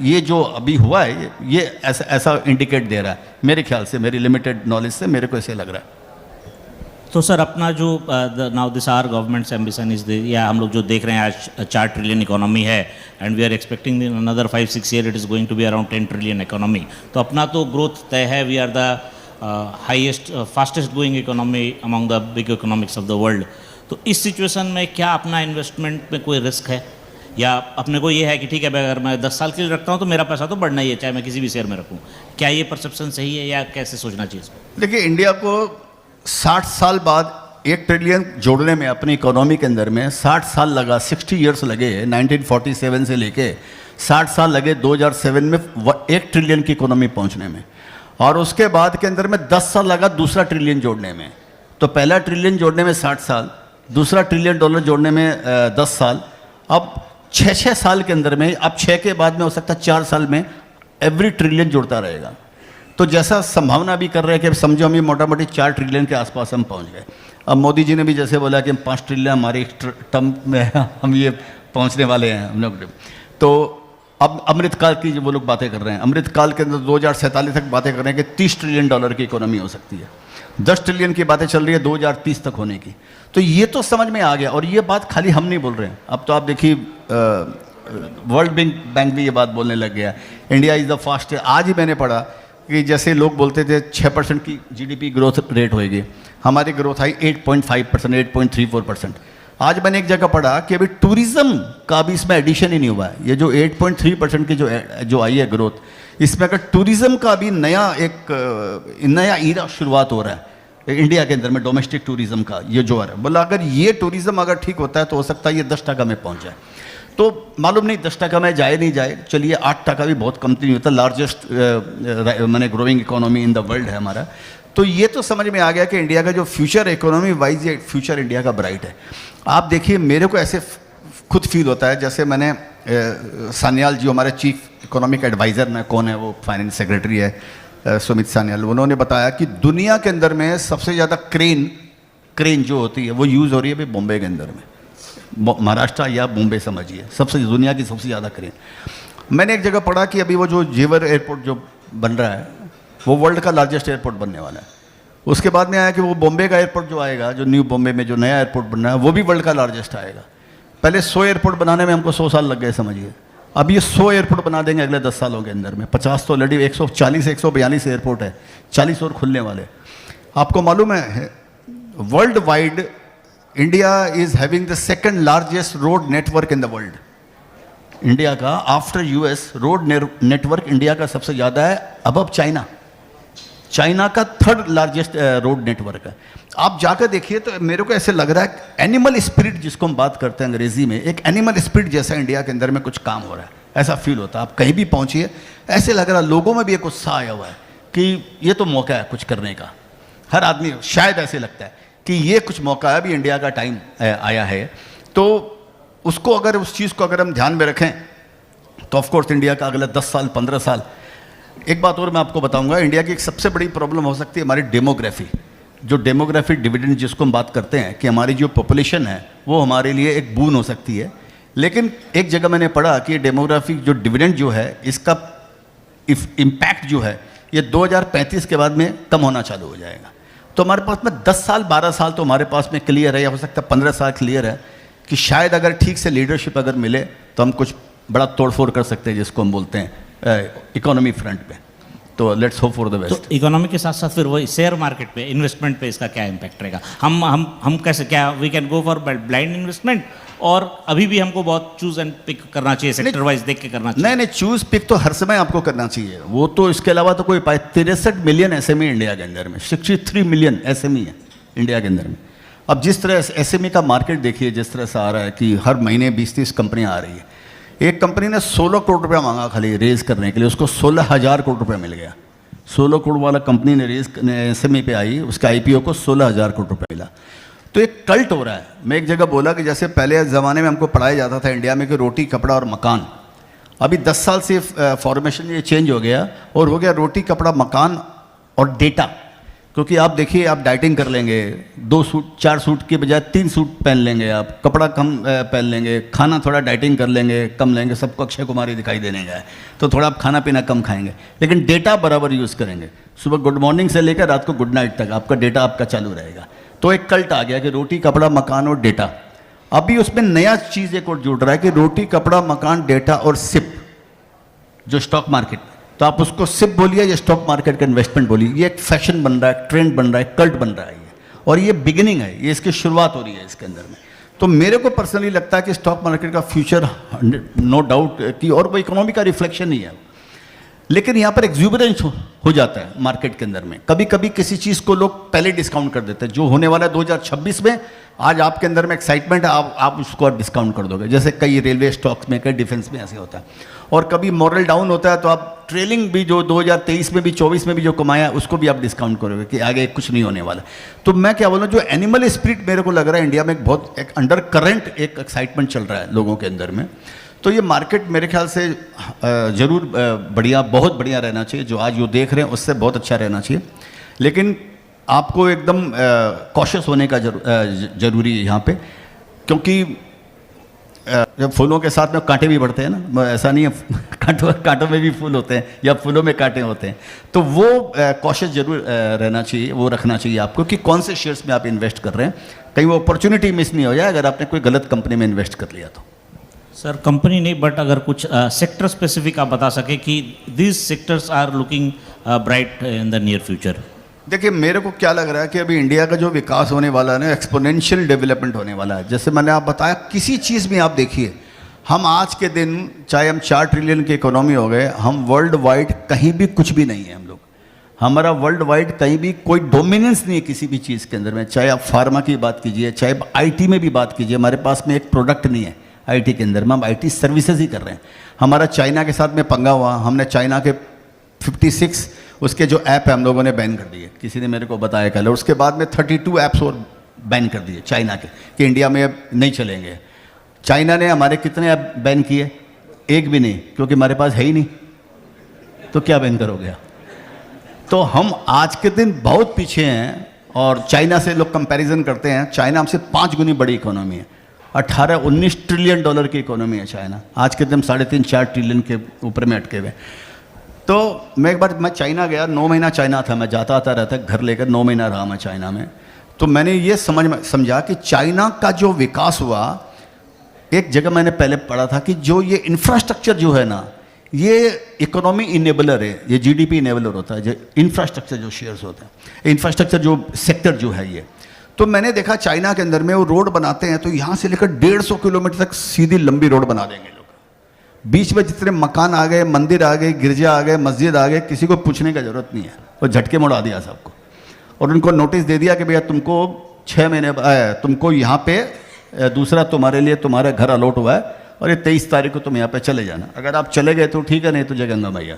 ये जो अभी हुआ है, ये ऐसा इंडिकेट दे रहा है मेरे ख्याल से, मेरी लिमिटेड नॉलेज से मेरे को ऐसे लग रहा है। तो सर, अपना जो now this our government's ambition is या हम लोग जो देख रहे हैं आज 4 ट्रिलियन इकोनॉमी है, and we are expecting in another 5-6 year it is going to be around 10 trillion economy. तो अपना तो ग्रोथ तय है, we are the highest fastest growing economy among the big economics of the world. तो इस situation में क्या अपना इन्वेस्टमेंट में कोई रिस्क है, या अपने को ये है कि ठीक है अगर मैं 10 साल के लिए रखता हूँ तो मेरा पैसा तो बढ़ना ही है, चाहे मैं किसी भी शेयर में रखूँ? क्या ये परसेप्शन सही है, या कैसे सोचना चाहिए इसको? देखिए, इंडिया को 60 साल बाद 1 ट्रिलियन जोड़ने में अपनी इकोनॉमी के अंदर में 60 साल लगा, 60 ईयर्स लगे। 1947 से लेके 60 साल लगे 2007 में 1 ट्रिलियन की इकोनॉमी पहुंचने में, और उसके बाद के अंदर में 10 साल लगा दूसरा ट्रिलियन जोड़ने में। तो पहला ट्रिलियन जोड़ने में 60 साल, दूसरा ट्रिलियन डॉलर जोड़ने में 10 साल, अब 6 साल के अंदर में, अब 6 के बाद में हो सकता है 4 साल में एवरी ट्रिलियन जुड़ता रहेगा। तो जैसा संभावना भी कर रहे हैं कि समझो हम ये मोटा मोटी 4 ट्रिलियन के आसपास हम पहुंच गए। अब मोदी जी ने भी जैसे बोला कि हम 5 ट्रिलियन हमारे टर्म में हम ये पहुंचने वाले हैं हम लोग। तो अब अमृतकाल की जो वो लोग बातें कर रहे हैं, अमृतकाल के अंदर 2047 तक बातें कर रहे हैं कि 30 ट्रिलियन डॉलर की इकोनॉमी हो सकती है। 10 ट्रिलियन की बातें चल रही है 2030 तक होने की। तो ये तो समझ में आ गया, और ये बात खाली हम नहीं बोल रहे हैं। अब तो आप देखिए वर्ल्ड बैंक भी ये बात बोलने लग गया, इंडिया इज़ द फास्टेस्ट। आज ही मैंने पढ़ा कि जैसे लोग बोलते थे 6% की GDP ग्रोथ रेट होएगी, हमारी ग्रोथ आई 8.5%, 8.34%। आज मैंने एक जगह पढ़ा कि अभी टूरिज्म का भी इसमें एडिशन ही नहीं हुआ है। ये जो 8.3% की जो आई है ग्रोथ, इसमें अगर टूरिज्म का भी नया ईरा शुरुआत हो रहा है इंडिया के अंदर में, डोमेस्टिक टूरिज्म का ये जो आ रहा है, बोला अगर ये टूरिज्म अगर ठीक होता है तो हो सकता है ये 10% में पहुंच जाए। तो मालूम नहीं 10% में जाए नहीं जाए, चलिए 8% भी बहुत कम नहीं होता। लार्जेस्ट मैंने growing economy in the world है हमारा। तो ये तो समझ में आ गया कि इंडिया का जो फ्यूचर इकोनॉमी वाइज ये फ्यूचर इंडिया का ब्राइट है। आप देखिए, मेरे को ऐसे खुद फील होता है जैसे मैंने सान्याल जी हमारे चीफ इकोनॉमिक एडवाइज़र में, कौन है वो, फाइनेंस सेक्रेटरी है सुमित सान्याल, उन्होंने बताया कि दुनिया के अंदर में सबसे ज़्यादा क्रेन जो होती है वो यूज़ हो रही है अभी बॉम्बे के अंदर में, महाराष्ट्र या बॉम्बे समझिए, सबसे दुनिया की सबसे ज़्यादा क्रेन। मैंने एक जगह पढ़ा कि अभी वो जो जेवर एयरपोर्ट जो बन रहा है वो वर्ल्ड का लार्जेस्ट एयरपोर्ट बनने वाला है। उसके बाद में आया कि वो बॉम्बे का एयरपोर्ट जो आएगा, जो न्यू बॉम्बे में जो नया एयरपोर्ट बन रहा है, वो भी वर्ल्ड का लार्जेस्ट आएगा। पहले 100 एयरपोर्ट बनाने में हमको 100 साल लग गए समझिए, अब ये 100 एयरपोर्ट बना देंगे अगले 10 सालों के अंदर में। 50 तो ऑलरेडी 142 एयरपोर्ट है, 40 और खुलने वाले। आपको मालूम है world wide India is having the second largest road network in the world. India का after US road network India का सबसे ज़्यादा है, अबव चाइना। चाइना का 3rd लार्जेस्ट रोड नेटवर्क है। आप जाकर देखिए तो मेरे को ऐसे लग रहा है एनिमल स्पिरिट जिसको हम बात करते हैं अंग्रेजी में, एक एनिमल स्पिरिट जैसा इंडिया के अंदर में कुछ काम हो रहा है, ऐसा फील होता है। आप कहीं भी पहुंचिए ऐसे लग रहा है लोगों में भी एक उत्साह आया हुआ है कि ये तो मौका है कुछ करने का। हर आदमी शायद ऐसे लगता है कि ये कुछ मौका है, अभी इंडिया का टाइम आया है। तो उसको अगर उस चीज़ को अगर हम ध्यान में रखें तो ऑफकोर्स इंडिया का अगला 10 साल 15 साल। एक बात और मैं आपको बताऊंगा, इंडिया की एक सबसे बड़ी प्रॉब्लम हो सकती है हमारी डेमोग्राफी। जो डेमोग्राफी डिविडेंड जिसको हम बात करते हैं कि हमारी जो पॉपुलेशन है वो हमारे लिए एक बून हो सकती है। लेकिन एक जगह मैंने पढ़ा कि डेमोग्राफी जो डिविडेंड जो है इसका इम्पैक्ट जो है ये 2035 के बाद में कम होना चालू हो जाएगा। तो हमारे पास में 10 साल 12 साल तो हमारे पास में क्लियर है, या हो सकता है 15 साल क्लियर है कि शायद अगर ठीक से लीडरशिप अगर मिले तो हम कुछ बड़ा तोड़फोड़ कर सकते हैं जिसको हम बोलते हैं इकोनॉमी फ्रंट पे। तो let's hope for the best. तो इकोनॉमी के साथ साथ फिर वही शेयर मार्केट पे, इन्वेस्टमेंट पे इसका क्या इम्पैक्ट रहेगा? हम कैसे, क्या we can go for blind investment, और अभी भी हमको बहुत चूज एंड पिक करना चाहिए, सेक्टर वाइज देख के करना चाहिए? नहीं, चूज पिक तो हर समय आपको करना चाहिए, वो तो इसके अलावा तो कोई पाए। 63 मिलियन एसएमई इंडिया के अंदर में, 63 मिलियन एसएमई है इंडिया के अंदर में। अब जिस तरह एसएमई का मार्केट देखिए, जिस तरह से आ रहा है कि हर महीने 20-30 कंपनियां आ रही है। एक कंपनी ने 16 करोड़ रुपया मांगा खाली रेज करने के लिए, उसको 16,000 करोड़ रुपया मिल गया। 16 करोड़ वाला कंपनी ने रेज एसएमई पे आई, उसका आईपीओ को 16,000 करोड़ रुपया मिला। तो एक कल्ट हो रहा है। मैं एक जगह बोला कि जैसे पहले ज़माने में हमको पढ़ाया जाता था इंडिया में कि रोटी कपड़ा और मकान, अभी 10 साल से फॉर्मेशन ये चेंज हो गया और हो गया रोटी कपड़ा मकान और डेटा। क्योंकि आप देखिए, आप डाइटिंग कर लेंगे, 2 सूट 4 सूट के बजाय 3 सूट पहन लेंगे, आप कपड़ा कम पहन लेंगे, खाना थोड़ा डाइटिंग कर लेंगे, कम लेंगे, सबको अक्षय कुमारी दिखाई देने जाए तो थोड़ा आप खाना पीना कम खाएंगे, लेकिन डेटा बराबर यूज़ करेंगे। सुबह गुड मॉर्निंग से लेकर रात को गुड नाइट तक आपका डेटा आपका चालू रहेगा। तो एक कल्ट आ गया कि रोटी कपड़ा मकान और डेटा। अभी उसमें नया चीज़ एक और जुड़ रहा है कि रोटी कपड़ा मकान डेटा और सिप, जो स्टॉक मार्केट, तो आप उसको सिप बोलिए या स्टॉक मार्केट का इन्वेस्टमेंट बोलिए, ये एक फैशन बन रहा है, ट्रेंड बन रहा है, कल्ट बन रहा है ये, और ये बिगिनिंग है, ये इसकी शुरुआत हो रही है इसके अंदर में। तो मेरे को पर्सनली लगता है कि स्टॉक मार्केट का फ्यूचर नो डाउट कि, और वो इकोनॉमी का रिफ्लेक्शन ही है, लेकिन यहाँ पर एग्जूबरेंस हो जाता है मार्केट के अंदर में। कभी कभी किसी चीज़ को लोग पहले डिस्काउंट कर देते हैं, जो होने वाला है 2026 में, आज आपके अंदर में एक्साइटमेंट है, आप उसको डिस्काउंट कर दोगे, जैसे कई रेलवे स्टॉक्स में, कई डिफेंस में ऐसे होता है। और कभी मॉरल डाउन होता है तो आप ट्रेलिंग भी जो 2023 में भी 24 में भी जो कमाया उसको भी आप डिस्काउंट करोगे कि आगे कुछ नहीं होने वाला। तो मैं क्या बोलूँ, जो एनिमल स्पिरिट मेरे को लग रहा है इंडिया में बहुत एक अंडर करंट एक एक्साइटमेंट चल रहा है लोगों के अंदर में। तो ये मार्केट मेरे ख्याल से ज़रूर बढ़िया, बहुत बढ़िया रहना चाहिए। जो आज जो देख रहे हैं उससे बहुत अच्छा रहना चाहिए, लेकिन आपको एकदम कॉशियस होने का जरूरी है यहाँ पे, क्योंकि जब फूलों के साथ में कांटे भी बढ़ते हैं ना, ऐसा नहीं है कांटों में भी फूल होते हैं या फूलों में कांटे होते हैं, तो वो कॉशियस जरूर रहना चाहिए, वो रखना चाहिए आपको कि कौन से शेयर्स में आप इन्वेस्ट कर रहे हैं, कहीं वो अपॉर्चुनिटी मिस नहीं हो जाए अगर आपने कोई गलत कंपनी में इन्वेस्ट कर लिया तो। सर कंपनी नहीं, बट अगर कुछ सेक्टर स्पेसिफिक आप बता सके कि these sectors are looking bright in the near future. देखिए मेरे को क्या लग रहा है कि अभी इंडिया का जो विकास होने वाला है ना, एक्सपोनेंशियल डेवलपमेंट होने वाला है। जैसे मैंने आप बताया, किसी चीज़ में आप देखिए, हम आज के दिन चाहे हम 4 ट्रिलियन की इकोनॉमी हो गए, हम वर्ल्ड वाइड कहीं भी कुछ भी नहीं है। हम लोग, हमारा वर्ल्ड वाइड कहीं भी कोई डोमिनेंस नहीं है किसी भी चीज़ के अंदर में। चाहे आप फार्मा की बात कीजिए, चाहे आईटी में भी बात कीजिए, हमारे पास में एक प्रोडक्ट नहीं है आईटी के अंदर में। हम आईटी सर्विसेज ही कर रहे हैं। हमारा चाइना के साथ में पंगा हुआ, हमने चाइना के 56 उसके जो ऐप है हम लोगों ने बैन कर दिए। किसी ने मेरे को बताया कल। और उसके बाद में 32 ऐप्स और बैन कर दिए चाइना के, कि इंडिया में अब नहीं चलेंगे। चाइना ने हमारे कितने ऐप बैन किए? एक भी नहीं, क्योंकि हमारे पास है ही नहीं, तो क्या बैन करोगे आप? तो हम आज के दिन बहुत पीछे हैं। और चाइना से लोग कंपैरिजन करते हैं, चाइना हमसे 5 गुनी बड़ी इकोनॉमी है। 18-19 ट्रिलियन डॉलर की इकोनॉमी है चाइना। आज के दिन 3.5-4 ट्रिलियन के ऊपर में अटके हुए। तो मैं चाइना गया, 9 महीना चाइना था, मैं जाता आता रहता, घर लेकर 9 महीना रहा मैं चाइना में। तो मैंने ये समझा कि चाइना का जो विकास हुआ, एक जगह मैंने पहले पढ़ा था कि जो ये इंफ्रास्ट्रक्चर जो है ना, ये इकोनॉमी इनेबलर है, ये जीडीपी इनेबलर होता है। जो इंफ्रास्ट्रक्चर जो शेयर्स होते हैं, इंफ्रास्ट्रक्चर जो सेक्टर जो है ये। तो मैंने देखा चाइना के अंदर में वो रोड बनाते हैं तो यहाँ से लेकर 150 किलोमीटर तक सीधी लंबी रोड बना देंगे लोग। बीच में जितने मकान आ गए, मंदिर आ गए, गिरजा आ गए, मस्जिद आ गए, किसी को पूछने की जरूरत नहीं है, वो झटके में उड़ा दिया सबको। और उनको नोटिस दे दिया कि भैया तुमको 6 महीने तुमको यहाँ पे दूसरा तुम्हारे लिए तुम्हारा घर अलॉट हुआ है, और ये 23 तारीख को तुम यहाँ पे चले जाना। अगर आप चले गए तो ठीक है, नहीं तो जय गंगा मैया,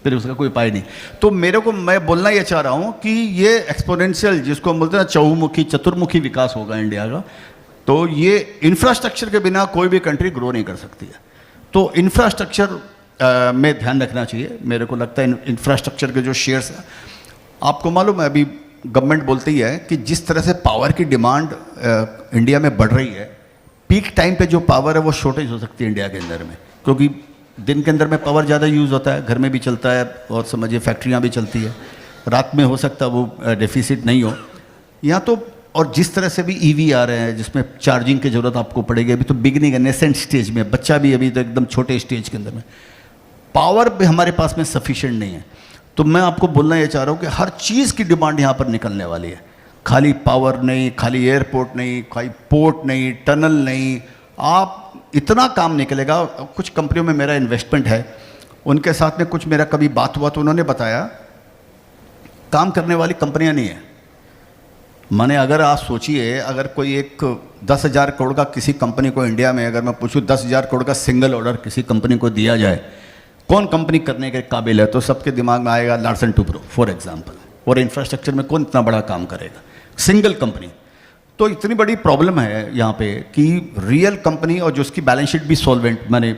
फिर उसका कोई उपाय नहीं। तो मेरे को, मैं बोलना ये चाह रहा हूँ कि ये एक्सपोनेंशियल, जिसको हम बोलते हैं चहुमुखी चतुर्मुखी विकास होगा इंडिया का। तो ये इंफ्रास्ट्रक्चर के बिना कोई भी कंट्री ग्रो नहीं कर सकती है। तो इंफ्रास्ट्रक्चर में ध्यान रखना चाहिए। मेरे को लगता है इंफ्रास्ट्रक्चर के जो शेयर्स हैं, आपको मालूम है अभी गवर्नमेंट बोलती है कि जिस तरह से पावर की डिमांड इंडिया में बढ़ रही है, पीक टाइम पे जो पावर है वो शॉर्टेज हो सकती है इंडिया के अंदर में, क्योंकि दिन के अंदर में पावर ज़्यादा यूज़ होता है, घर में भी चलता है और समझिए फैक्ट्रियाँ भी चलती है। रात में हो सकता है वो डेफिसिट नहीं हो यहाँ तो। और जिस तरह से भी ईवी आ रहे हैं जिसमें चार्जिंग की ज़रूरत आपको पड़ेगी, अभी तो बिगनिंग है, नेसेंट स्टेज में, बच्चा भी अभी तो एकदम छोटे स्टेज के अंदर में, पावर भी हमारे पास में सफिशिएंट नहीं है। तो मैं आपको बोलना ये चाह रहा हूँ कि हर चीज़ की डिमांड यहाँ पर निकलने वाली है। खाली पावर नहीं, खाली एयरपोर्ट नहीं, खाली पोर्ट नहीं, टनल नहीं, आप इतना काम निकलेगा। कुछ कंपनियों में मेरा इन्वेस्टमेंट है, उनके साथ में कुछ मेरा कभी बात हुआ तो उन्होंने बताया काम करने वाली कंपनियां नहीं है। माने अगर आप सोचिए, अगर कोई एक 10,000 करोड़ का किसी कंपनी को इंडिया में, अगर मैं पूछूं 10,000 करोड़ का सिंगल ऑर्डर किसी कंपनी को दिया जाए, कौन कंपनी करने के काबिल है, तो सबके दिमाग में आएगा लार्सन टुब्रो फॉर एग्जाम्पल। और इंफ्रास्ट्रक्चर में कौन इतना बड़ा काम करेगा, सिंगल कंपनी। तो इतनी बड़ी प्रॉब्लम है यहाँ पे कि रियल कंपनी और जो उसकी बैलेंस शीट भी सॉल्वेंट, माने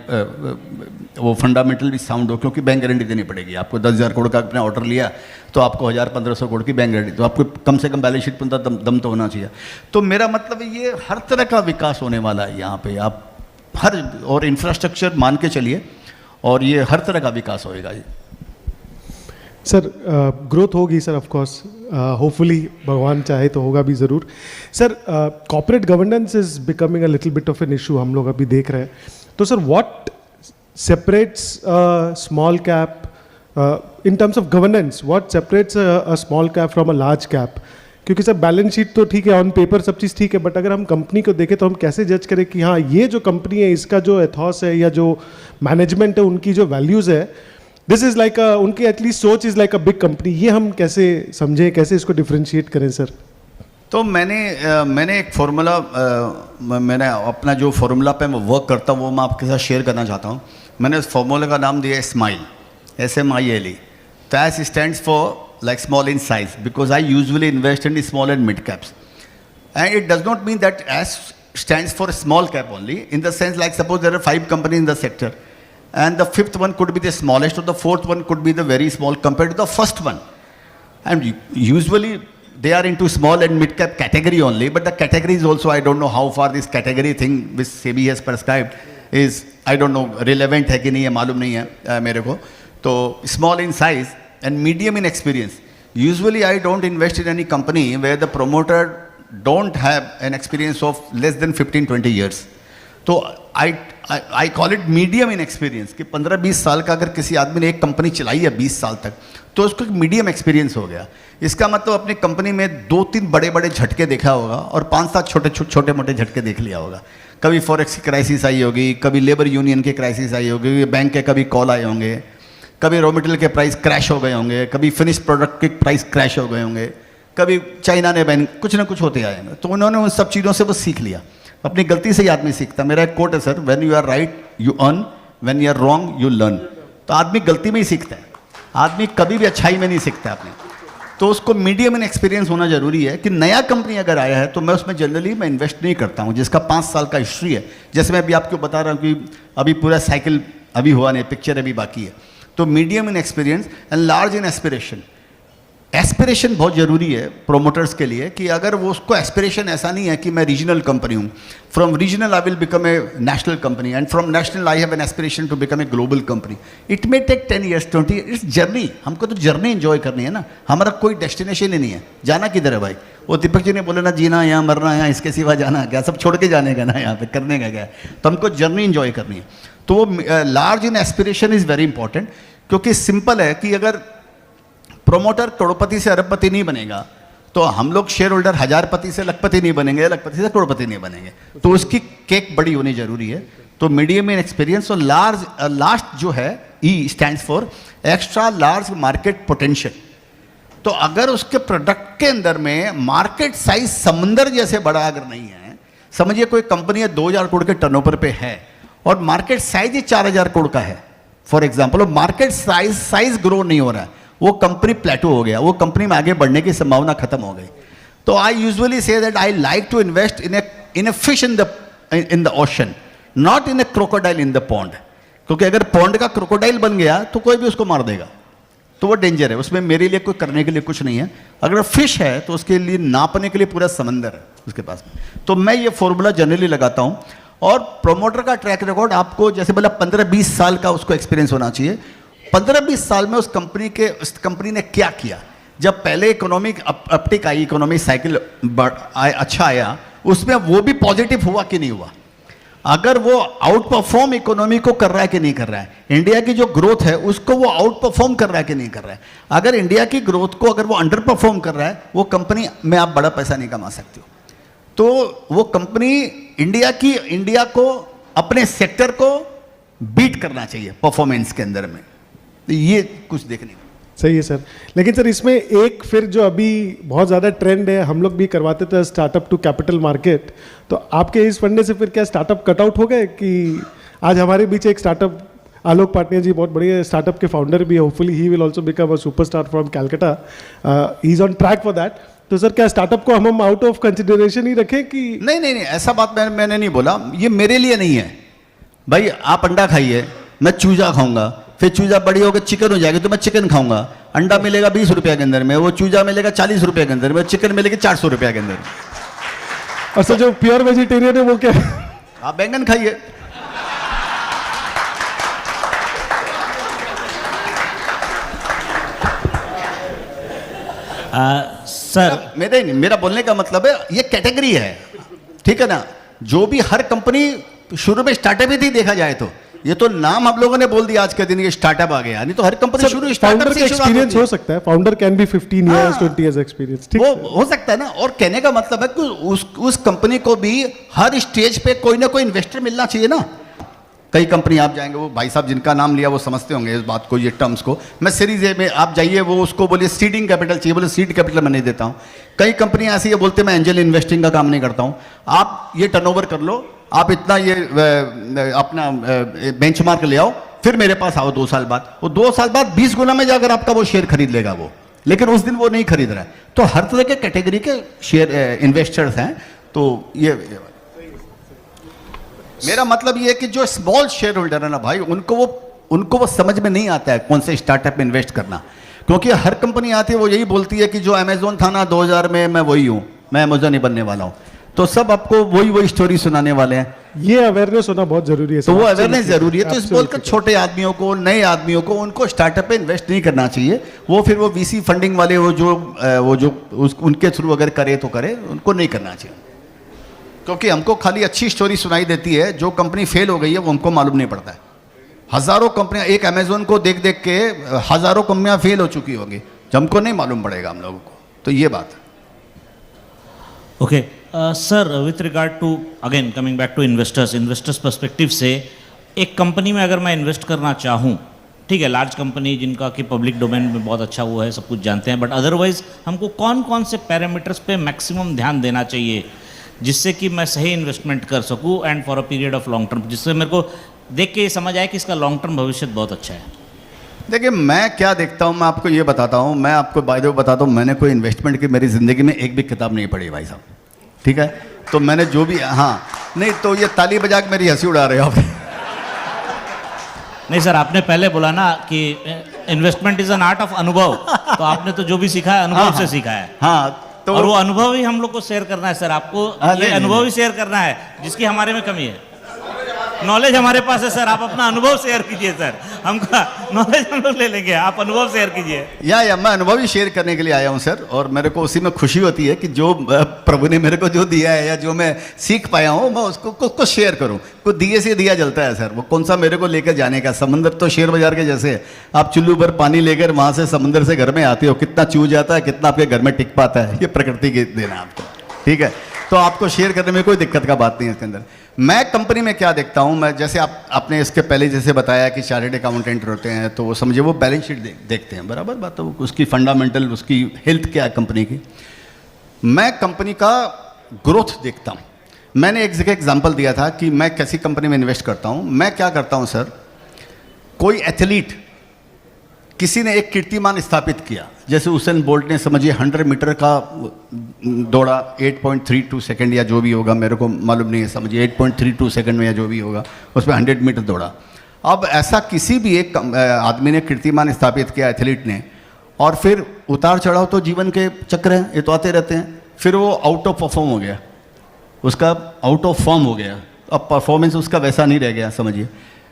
वो फंडामेंटल भी साउंड हो, क्योंकि बैंक गारंटी देनी पड़ेगी आपको। 10,000 करोड़ का आपने ऑर्डर लिया तो आपको 1,000-1,500 करोड़ की बैंक गारंटी, तो आपको कम से कम बैलेंस शीट पर दम तो होना चाहिए। तो मेरा मतलब ये हर तरह का विकास होने वाला है यहाँ पे, आप हर, और इंफ्रास्ट्रक्चर मान के चलिए, और ये हर तरह का विकास होएगा। सर ग्रोथ होगी सर, ऑफ कोर्स, होपफुली भगवान चाहे तो होगा भी ज़रूर। Sir corporate governance is becoming a little bit of an issue, हम लोग अभी देख रहे हैं। तो sir what separates a small cap in terms of governance, what separates a small cap from a large cap? क्योंकि सर बैलेंस शीट तो ठीक है, ऑन पेपर सब चीज़ ठीक है, बट अगर हम कंपनी को देखें तो हम कैसे जज करें कि हाँ ये जो कंपनी है इसका जो एथॉस है या जो मैनेजमेंट है उनकी जो वैल्यूज़ है, दिस इज़ लाइक उनकी एटलीस्ट सोच is like a big company, ये हम कैसे समझें, कैसे इसको डिफ्रेंशिएट करें सर? तो मैंने एक फार्मूला, मैंने अपना जो फार्मूला पे मैं वर्क करता हूँ वो मैं आपके साथ शेयर करना चाहता हूँ। मैंने उस फार्मूले का नाम दिया है स्माइल, SMILE। तो S stands for like small in size, because I usually invest in small and mid caps, and it does not mean that S stands for small cap only, in the sense like suppose there are 5 companies in the sector and the 5th one could be the smallest or the 4th one could be the very small compared to the first one, and usually they are into small and mid cap category only, but the category is also, I don't know how far this category thing which SEBI has prescribed is, I don't know relevant है कि नहीं है, मालूम नहीं है मेरे को। तो small in size and medium in experience, usually I don't invest in any company where the promoter don't have an experience of less than 15-20 years. तो I call it medium in experience कि 15-20 साल का अगर किसी आदमी ने एक company चलाई है 20 साल तक, तो उसको एक मीडियम एक्सपीरियंस हो गया। इसका मतलब अपनी कंपनी में 2-3 बड़े बड़े झटके देखा होगा और 5-7 छोटे मोटे झटके देख लिया होगा। कभी फॉरेक्स की क्राइसिस आई होगी, कभी लेबर यूनियन की क्राइसिस आई होगी, बैंक के कभी कॉल आए होंगे, कभी रॉ मटेरियल के प्राइस क्रैश हो गए होंगे, कभी फिनिश प्रोडक्ट के प्राइस क्रैश हो गए होंगे, कभी चाइना ने बैन, कुछ ना कुछ होते आए हैं। तो उन्होंने उन सब चीज़ों से वो सीख लिया। अपनी गलती से ही आदमी सीखता। मेरा एक कोट है sir, when you are right you earn, when you are wrong you learn. तो आदमी गलती में ही सीखता है, आदमी कभी भी अच्छाई में नहीं सीखता अपने। तो उसको मीडियम इन एक्सपीरियंस होना जरूरी है कि नया कंपनी अगर आया है तो मैं उसमें जनरली मैं इन्वेस्ट नहीं करता हूँ जिसका 5 साल का हिस्ट्री है। जैसे मैं अभी आपको बता रहा हूँ कि अभी पूरा साइकिल अभी हुआ नहीं, पिक्चर अभी बाकी है। तो medium in experience and large in aspiration. Aspiration बहुत ज़रूरी है प्रोमोटर्स के लिए कि अगर वो उसको एस्पिरेशन ऐसा नहीं है कि मैं रीजनल कंपनी हूँ, from regional I will become a national company and from national I have an aspiration to become a global company. It may take 10 years 20 years, it's journey. हमको तो जर्नी एंजॉय करनी है ना, हमारा कोई destination ही नहीं है। जाना किधर है भाई? वो दीपक जी ने बोले ना, जीना यहाँ मरना यहाँ, इसके सिवा जाना क्या? सब छोड़ के जाने का ना, यहाँ पे करने का क्या? तो हमको जर्नी एंजॉय करनी है। तो वो large in aspiration is very important, क्योंकि सिंपल है कि अगर प्रोमोटर करोड़पति से अरबपति नहीं बनेगा तो हम लोग शेयर होल्डर हजारपति से लखपति नहीं बनेंगे, लखपति से करोड़पति नहीं बनेंगे। तो उसकी केक बड़ी होनी जरूरी है। तो मीडियम इन एक्सपीरियंस और लार्ज, लास्ट जो है ई stands for extra large market potential. तो अगर उसके प्रोडक्ट के अंदर में मार्केट साइज समंदर जैसे बड़ा अगर नहीं है, समझिए कोई कंपनी है 2000 करोड़ के टर्नओवर पे है और मार्केट साइज ही 4000 करोड़ का है फॉर एग्जाम्पल, और मार्केट साइज ग्रो नहीं हो रहा है, वो कंपनी प्लेटो हो गया, वो कंपनी में आगे बढ़ने की संभावना खत्म हो गई। तो I usually say that I like to invest in a fish in the ocean, not in a crocodile in the pond. क्योंकि अगर पॉन्ड का क्रोकोडाइल बन गया तो कोई भी उसको मार देगा, तो वो डेंजर है। उसमें मेरे लिए कोई करने के लिए कुछ नहीं है। अगर फिश है तो उसके लिए नापने के लिए पूरा समंदर है उसके पास में। तो मैं ये फॉर्मूला जनरली लगाता हूँ। और प्रोमोटर का ट्रैक रिकॉर्ड आपको जैसे बोला 15-20 साल का उसको एक्सपीरियंस होना चाहिए। 15-20 साल में उस कंपनी ने क्या किया। जब पहले इकोनॉमिक अपटिक आई, इकोनॉमिक साइकिल अच्छा आया, उसमें वो भी पॉजिटिव हुआ कि नहीं हुआ। अगर वो आउट परफॉर्म इकोनॉमी को कर रहा है कि नहीं कर रहा है, इंडिया की जो ग्रोथ है उसको वो आउट परफॉर्म कर रहा है कि नहीं कर रहा है। अगर इंडिया की ग्रोथ को अगर वो अंडर परफॉर्म कर रहा है, वो कंपनी में आप बड़ा पैसा नहीं कमा सकते हो। तो वो कंपनी इंडिया को अपने सेक्टर को बीट करना चाहिए परफॉर्मेंस के अंदर में। तो ये कुछ देखने को सही है सर। लेकिन सर इसमें एक फिर जो अभी बहुत ज़्यादा ट्रेंड है, हम लोग भी करवाते थे स्टार्टअप टू कैपिटल मार्केट, तो आपके इस फंडे से फिर क्या स्टार्टअप कटआउट हो गए? कि आज हमारे बीच एक स्टार्टअप आलोक पाटिया जी बहुत बड़े स्टार्टअप के फाउंडर भी है, hopefully he will also become a superstar from Calcutta, he is on track for that. तो सर क्या स्टार्टअप को हम आउट ऑफ कंसिडरेशन ही रखें कि नहीं, ऐसा बात मैंने नहीं बोला। ये मेरे लिए नहीं है भाई। आप अंडा खाइए, मैं चूजा खाऊंगा, फिर चूजा बड़ी होकर चिकन हो जाएगी तो मैं चिकन खाऊंगा। अंडा मिलेगा 20 रुपये के अंदर में, वो चूजा मिलेगा 40 रुपये के अंदर में, चिकन मिलेगी 400 रुपये के अंदर। और सर जो प्योर वेजिटेरियन है वो क्या है? आप बैंगन खाइए। सर मेरा बोलने का मतलब है ये कैटेगरी है, ठीक है ना। जो भी हर कंपनी शुरू में स्टार्टअप ही थी, देखा जाए तो ये तो नाम हम लोगों ने बोल दिया आज के दिन ये स्टार्टअप आ गया, नहीं तो हर कंपनी शुरू स्टार्टअप से एक्सपीरियंस हो सकता है। Founder can be 15 years 20 years experience, ठीक वो हो सकता है ना। और कहने का मतलब है कि उस कंपनी को भी हर स्टेज पे कोई ना कोई इन्वेस्टर मिलना चाहिए ना। कई कंपनी आप जाएंगे, वो भाई साहब जिनका नाम लिया वो समझते होंगे इस बात को, ये टर्म्स को। मैं सीरीज में आप जाइए, वो उसको बोलिए सीडिंग कैपिटल चाहिए, बोले सीड कैपिटल मैं नहीं देता हूँ। कई कंपनियां ऐसी है बोलते मैं एंजल इन्वेस्टिंग का काम नहीं करता हूँ। आप ये टर्नओवर कर लो, आप इतना ये अपना बेंचमार्क ले आओ, फिर मेरे पास आओ 2 साल बाद। वो 2 साल बाद 20 गुना में जाकर आपका वो शेयर खरीद लेगा वो, लेकिन उस दिन वो नहीं खरीद रहा है। तो हर तरह के कैटेगरी के शेयर इन्वेस्टर्स हैं। तो ये मेरा मतलब ये है कि जो स्मॉल शेयर होल्डर है ना भाई, उनको वो समझ में नहीं आता है कौन से स्टार्टअप में इन्वेस्ट करना। क्योंकि हर कंपनी आती है वो यही बोलती है कि जो अमेजोन था ना 2000 में, मैं वही हूँ, मैं अमेजोन ही बनने वाला हूँ। तो सब आपको वही स्टोरी सुनाने वाले हैं। ये अवेयरनेस होना बहुत जरूरी है। तो वो अवेयरनेस जरूरी है। तो इस बोलकर छोटे आदमियों को, नए आदमियों को, उनको स्टार्टअप पे इन्वेस्ट नहीं करना चाहिए। वो फिर वो वीसी फंडिंग वाले वो जो उनके थ्रू अगर करे तो करे, उनको नहीं करना चाहिए। क्योंकि हमको खाली अच्छी स्टोरी सुनाई देती है, जो कंपनी फेल हो गई है वो हमको मालूम नहीं पड़ता है। हज़ारों कंपनियां, एक अमेज़ोन को देख देख के हज़ारों कंपनियां फेल हो चुकी होंगी, हमको नहीं मालूम पड़ेगा हम लोगों को। तो ये बात है। Okay sir, with regard to again coming back to investors perspective से, एक कंपनी में अगर मैं इन्वेस्ट करना चाहूँ, ठीक है, लार्ज कंपनी जिनका कि पब्लिक डोमेन में बहुत अच्छा वो है, सब कुछ जानते हैं, बट अदरवाइज हमको कौन कौन से पैरामीटर्स पे मैक्सिमम ध्यान देना चाहिए जिससे कि मैं सही इन्वेस्टमेंट कर सकूँ and for a period of long term, जिससे मेरे को देख के ये समझ आए कि इसका लॉन्ग टर्म भविष्य बहुत अच्छा है। देखिए, मैं क्या देखता हूँ, मैं आपको ये बताता हूँ, मैं आपको बाय द वे बताता हूँ, मैंने कोई इन्वेस्टमेंट की मेरी ज़िंदगी में एक भी किताब नहीं पढ़ी भाई साहब, ठीक है। तो मैंने जो भी, हाँ नहीं तो ये ताली बजा के मेरी हंसी उड़ा रहे हो आप। नहीं सर, आपने पहले बोला ना कि investment is an art of अनुभव, तो आपने तो जो भी सीखा है अनुभव से सीखा है। हाँ, तो और वो अनुभव ही हम लोग को शेयर करना है सर, आपको ये अनुभव ही शेयर करना है जिसकी हमारे में कमी है। नॉलेज हमारे पास है सर, आप अपना अनुभव शेयर कीजिए सर, हमका नॉलेज हम लोग ले लेंगे, आप अनुभव शेयर कीजिए। या मैं अनुभव ही शेयर करने के लिए आया हूँ सर, और मेरे को उसी में खुशी होती है कि जो प्रभु ने मेरे को जो दिया है या जो मैं सीख पाया हूँ मैं उसको शेयर करूँ। कोई दिए से दिया जलता है सर, वो कौन सा मेरे को लेकर जाने का। समंदर तो शेयर बाजार के जैसे है, आप चुल्लू भर पानी लेकर वहाँ से समंदर से घर में आते हो, कितना चूज जाता है, कितना आपके घर में टिक पाता है, ये प्रकृति के देना आपको, ठीक है। तो आपको शेयर करने में कोई दिक्कत का बात नहीं है इसके अंदर। मैं कंपनी में क्या देखता हूँ, मैं जैसे आपने इसके पहले जैसे बताया कि चार्टर्ड अकाउंटेंट होते हैं, तो वो समझे वो बैलेंस शीट देखते हैं, बराबर बात है, उसकी फंडामेंटल, उसकी हेल्थ क्या है कंपनी की। मैं कंपनी का ग्रोथ देखता हूँ। मैंने एक जगह एग्जाम्पल दिया था कि मैं कैसी कंपनी में इन्वेस्ट करता हूँ। मैं क्या करता हूँ सर, कोई एथलीट, किसी ने एक कीर्तिमान स्थापित किया, जैसे उसेन बोल्ट ने समझिए 100 मीटर का दौड़ा 8.32 सेकंड या जो भी होगा, मेरे को मालूम नहीं है, समझिए 8.32 सेकंड में या जो भी होगा, उसमें 100 मीटर दौड़ा। अब ऐसा किसी भी एक आदमी ने कीर्तिमान स्थापित किया, एथलीट ने, और फिर उतार चढ़ाव तो जीवन के चक्र हैं, ये तो आते रहते हैं। फिर वो आउट ऑफ परफॉर्म हो गया, उसका आउट ऑफ फॉर्म हो गया, अब परफॉर्मेंस उसका वैसा नहीं रह गया, समझिए।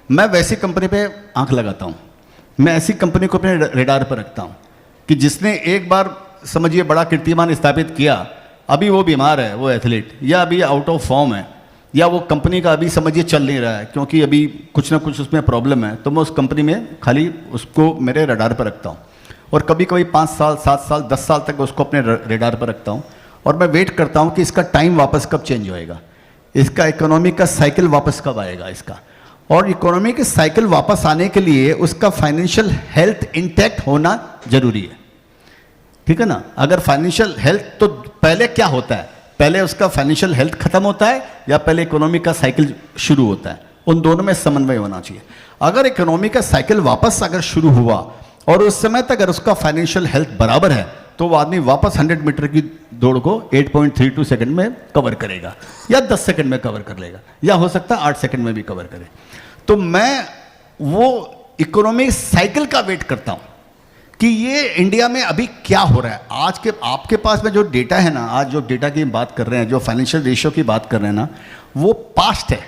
मैं वैसी कंपनी पे आंख लगाता हूँ, मैं ऐसी कंपनी को अपने रेडार पर रखता हूँ कि जिसने एक बार समझिए बड़ा कीर्तिमान स्थापित किया, अभी वो बीमार है वो एथलीट, या अभी आउट ऑफ फॉर्म है, या वो कंपनी का अभी समझिए चल नहीं रहा है क्योंकि अभी कुछ ना कुछ उसमें प्रॉब्लम है, तो मैं उस कंपनी में खाली उसको मेरे रेडार पर रखता हूँ। और कभी कभी 5 साल 7 साल 10 साल तक उसको अपने रेडार पर रखता हूँ, और मैं वेट करता हूँ कि इसका टाइम वापस कब चेंज होएगा, इसका इकोनॉमी का साइकिल वापस कब आएगा इसका। और इकोनॉमी के साइकिल वापस आने के लिए उसका फाइनेंशियल हेल्थ इंटैक्ट होना जरूरी है, ठीक है ना। अगर फाइनेंशियल हेल्थ, तो पहले क्या होता है, पहले उसका फाइनेंशियल हेल्थ खत्म होता है या पहले इकोनॉमी का साइकिल शुरू होता है, उन दोनों में समन्वय होना चाहिए। अगर इकोनॉमी का साइकिल वापस अगर शुरू हुआ और उस समय तक अगर उसका फाइनेंशियल हेल्थ बराबर है, तो वो आदमी वापस 100 मीटर की दौड़ को 8.32 सेकंड में कवर करेगा, या 10 सेकंड में कवर कर लेगा, या हो सकता है 8 सेकंड में भी कवर करे। तो मैं वो इकोनॉमिक साइकिल का वेट करता हूं कि ये इंडिया में अभी क्या हो रहा है। आज के आपके पास में जो डेटा है ना, आज जो डेटा की बात कर रहे हैं, जो फाइनेंशियल रेशियो की बात कर रहे हैं ना, वो पास्ट है।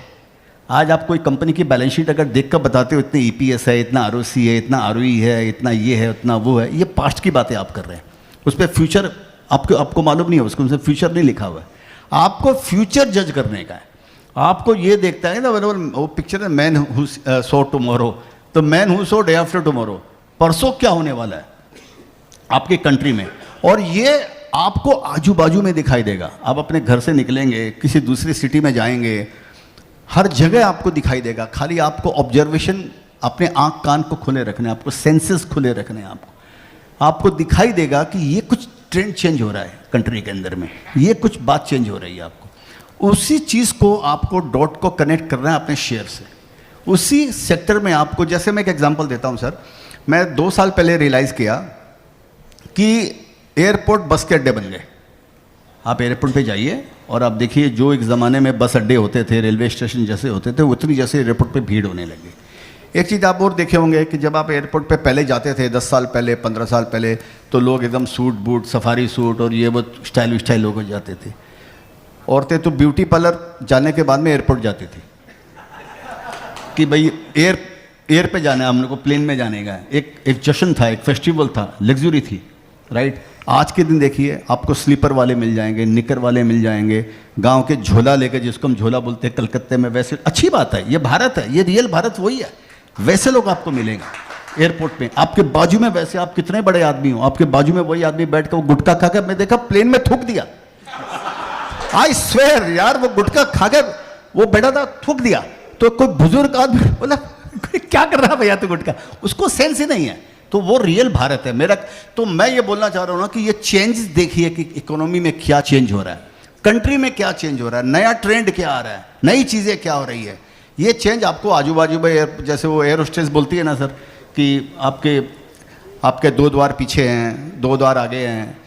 आज आप कोई कंपनी की बैलेंस शीट अगर देख कर बताते हो इतने ईपीएस है, इतना आरओसी है, इतना आरओई है, इतना ये है, उतना वो है, ये पास्ट की बातें आप कर रहे हैं। उस पर फ्यूचर आपको मालूम नहीं है, उसको फ्यूचर नहीं लिखा हुआ है। आपको फ्यूचर जज करने का है। आपको ये देखता है ना, वो पिक्चर है मैन हु सो टुमारो, तो man who so day after tomorrow, परसों क्या होने वाला है आपकी कंट्री में, और ये आपको आजू बाजू में दिखाई देगा। आप अपने घर से निकलेंगे, किसी दूसरी सिटी में जाएंगे, हर जगह आपको दिखाई देगा। खाली आपको ऑब्जर्वेशन, अपने आंख कान को खुले रखने, आपको सेंसेस खुले रखने, आपको दिखाई देगा कि ये कुछ ट्रेंड चेंज हो रहा है कंट्री के अंदर में, ये कुछ बात चेंज हो रही है। आपको उसी चीज़ को, आपको डॉट को कनेक्ट करना है अपने शेयर से, उसी सेक्टर में आपको। जैसे मैं एक एग्जांपल देता हूं सर, मैं 2 साल पहले रियलाइज़ किया कि एयरपोर्ट बस के अड्डे बन गए। आप एयरपोर्ट पे जाइए और आप देखिए, जो एक ज़माने में बस अड्डे होते थे, रेलवे स्टेशन जैसे होते थे, उतनी जैसे एयरपोर्ट पे भीड़ होने लगी। एक चीज़ आप और देखे होंगे कि जब आप एयरपोर्ट पे पहले जाते थे 10 साल पहले, 15 साल पहले, तो लोग एकदम सूट बूट, सफारी सूट और ये वो स्टाइल लोग हो जाते थे। औरतें तो ब्यूटी पार्लर जाने के बाद में एयरपोर्ट जाती थी कि भाई एयर पे जाना है, हम लोग को प्लेन में जाने का है। एक जश्न था, एक फेस्टिवल था, लग्जरी थी, राइट। आज के दिन देखिए आपको स्लीपर वाले मिल जाएंगे, निकर वाले मिल जाएंगे, गांव के झोला लेके, जिसको हम झोला बोलते हैं कलकत्ते में, वैसे अच्छी बात है, ये भारत है, ये रियल भारत वही है, वैसे लोग आपको मिलेंगे एयरपोर्ट में। आपके बाजू में, वैसे आप कितने बड़े आदमी हो, आपके बाजू में वही आदमी बैठ कर वो गुटखा खा कर, मैं देखा प्लेन में थूक दिया, आई स्वेयर यार, वो गुटखा खा कर वो बैठा था, थूक दिया। तो कोई बुजुर्ग आदमी बोला क्या कर रहा है भैया तू गुटखा, उसको सेंस ही नहीं है। तो वो रियल भारत है मेरा। तो मैं ये बोलना चाह रहा हूँ ना कि ये चेंज देखिए कि इकोनॉमी में क्या चेंज हो रहा है, कंट्री में क्या चेंज हो रहा है, नया ट्रेंड क्या आ रहा है, नई चीज़ें क्या हो रही है। ये चेंज आपको आजू बाजू में, जैसे वो एयर होस्टेस बोलती है ना सर, कि आपके 2 द्वार पीछे हैं, 2 द्वार आगे हैं,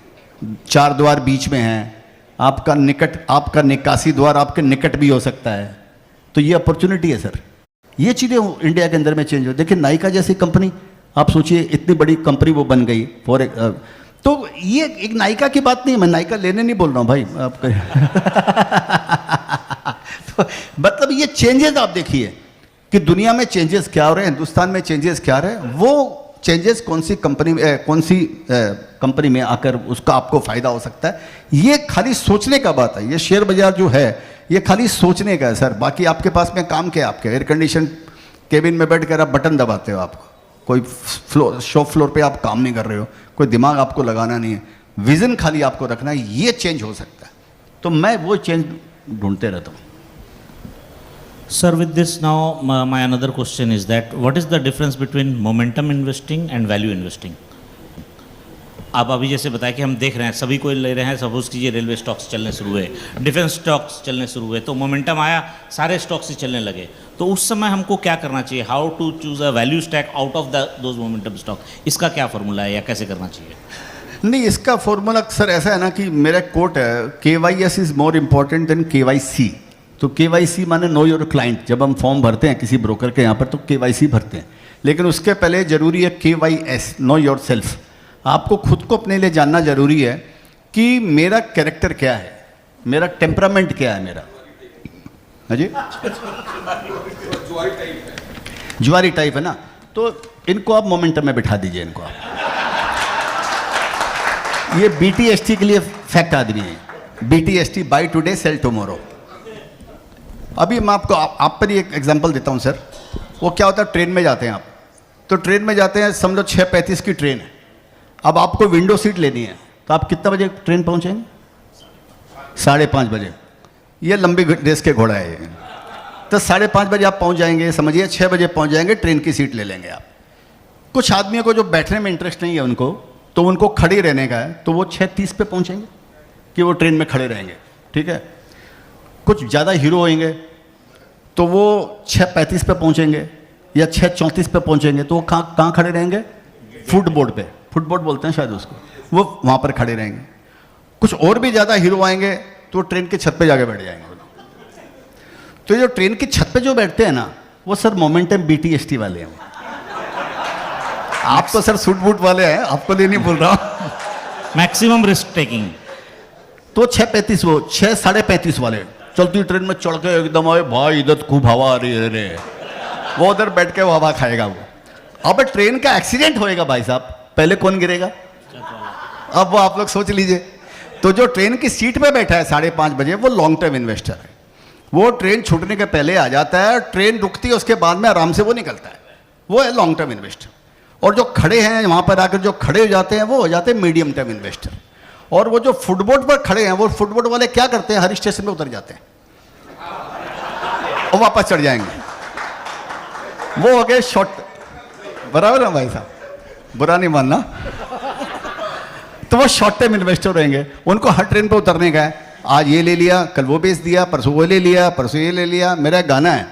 4 द्वार बीच में हैं, आपका निकासी द्वार आपके निकट भी हो सकता है। तो ये अपॉर्चुनिटी है सर, ये चीज़ें इंडिया के अंदर में चेंज हो। देखिए नायका जैसी कंपनी, आप सोचिए इतनी बड़ी कंपनी वो बन गई फॉर तो ये एक नायका की बात नहीं, मैं नायका लेने नहीं बोल रहा हूँ भाई आपका तो मतलब ये चेंजेस आप देखिए कि दुनिया में चेंजेस क्या हो रहे हैं, हिंदुस्तान में चेंजेस क्या हो रहे हैं, वो चेंजेस कौन सी कंपनी में आकर उसका आपको फायदा हो सकता है। ये खाली सोचने का बात है, ये शेयर बाजार जो है ये खाली सोचने का है सर। बाकी आपके पास में काम क्या है, आपके एयर कंडीशन केबिन में बैठ कर आप बटन दबाते हो, आपको कोई शॉप फ्लोर पे आप काम नहीं कर रहे हो, कोई दिमाग आपको लगाना नहीं है, विजन खाली आपको रखना है, ये चेंज हो सकता है। तो मैं वो चेंज ढूंढते रहता हूँ। Sir, with this now, my another question is that what is the difference between momentum investing and value investing? आप अभी जैसे बताया कि हम देख रहे हैं सभी कोई ले रहे हैं, सपोज कीजिए रेलवे स्टॉक्स चलने शुरू हुए, डिफेंस स्टॉक्स चलने शुरू हुए, तो मोमेंटम आया, सारे स्टॉक्स ही चलने लगे। तो उस समय हमको क्या करना चाहिए, how to choose a value stock out of those momentum stock, इसका क्या फॉर्मूला है या कैसे करना चाहिए? नहीं, इसका फॉर्मूला सर ऐसा है ना कि मेरा कोट है, KYS is more important than KYC। तो KYC माने नो योर क्लाइंट। जब हम फॉर्म भरते हैं किसी ब्रोकर के यहाँ पर तो KYC भरते हैं, लेकिन उसके पहले जरूरी है KYS, नो योर सेल्फ। आपको खुद को अपने लिए जानना जरूरी है कि मेरा कैरेक्टर क्या है, मेरा टेम्परामेंट क्या है मेरा। हाँ जी, जुआरी टाइप है ना, तो इनको आप मोमेंटम में बिठा दीजिए इनको आप। ये BTST के लिए फैक्ट आदमी है, BTST buy today sell tomorrow. अभी मैं आपको आप पर ही एक एग्जांपल देता हूँ सर। वो क्या होता है, ट्रेन में जाते हैं आप, तो ट्रेन में जाते हैं, समझ लो 6:35 की ट्रेन है, अब आपको विंडो सीट लेनी है, तो आप कितना बजे ट्रेन पहुँचेंगे? 5:30 बजे। ये लंबी रेस के घोड़ा है ये। तो 5:30 बजे आप पहुँच जाएंगे, समझिए 6 बजे पहुँच जाएंगे, ट्रेन की सीट ले लेंगे आप। कुछ आदमियों को जो बैठने में इंटरेस्ट नहीं है उनको, तो उनको खड़े रहने का है, तो वो 6:30 पे पहुँचेंगे कि वो ट्रेन में खड़े रहेंगे, ठीक है। कुछ ज़्यादा हीरो होंगे तो वो 6:35 पे पहुँचेंगे या 6:34 पे पहुँचेंगे, तो वो कहाँ खड़े रहेंगे? फुटबोर्ड पे, फुटबोर्ड बोलते हैं शायद उसको, वो वहाँ पर खड़े रहेंगे। कुछ और भी ज़्यादा हीरो आएंगे तो ट्रेन के छत पे जाके बैठ जाएंगे। तो ये जो ट्रेन की छत पे जो बैठते हैं ना, वो सर मोमेंटम BTST वाले हैं। आप तो सर सूट बूट वाले हैं, आपको लिए नहीं बोल रहा हूँ। Maximum risk taking. तो 6:35 वो 6:35 वाले चलती ट्रेन में चढ़ के एकदम आए, भाई इधर खूब हवा आ रही है रे, वो उधर बैठ के वो हवा खाएगा वो। अब ट्रेन का एक्सीडेंट होएगा भाई साहब, पहले कौन गिरेगा? अब वो आप लोग सोच लीजिए। तो जो ट्रेन की सीट पे बैठा है 5:30 बजे, वो लॉन्ग टर्म इन्वेस्टर है। वो ट्रेन छूटने के पहले आ जाता है, ट्रेन रुकती है उसके बाद में आराम से वो निकलता है, वो है लॉन्ग टर्म इन्वेस्टर। और जो खड़े हैं वहाँ पर आकर जो खड़े हो जाते हैं, वो हो जाते हैं मीडियम टर्म इन्वेस्टर। और वो जो फुटबोर्ड पर खड़े हैं, वो फुटबोर्ड वाले क्या करते हैं, हर स्टेशन में उतर जाते हैं और वापस चढ़ जाएंगे। वो हो गए शॉर्ट, बराबर है भाई साहब, बुरा नहीं मानना। तो वो शॉर्ट टर्म इन्वेस्टर रहेंगे, उनको हर ट्रेन पे उतरने का है। आज ये ले लिया, कल वो बेच दिया, परसों वो ले लिया, परसों ये ले लिया। मेरा गाना है,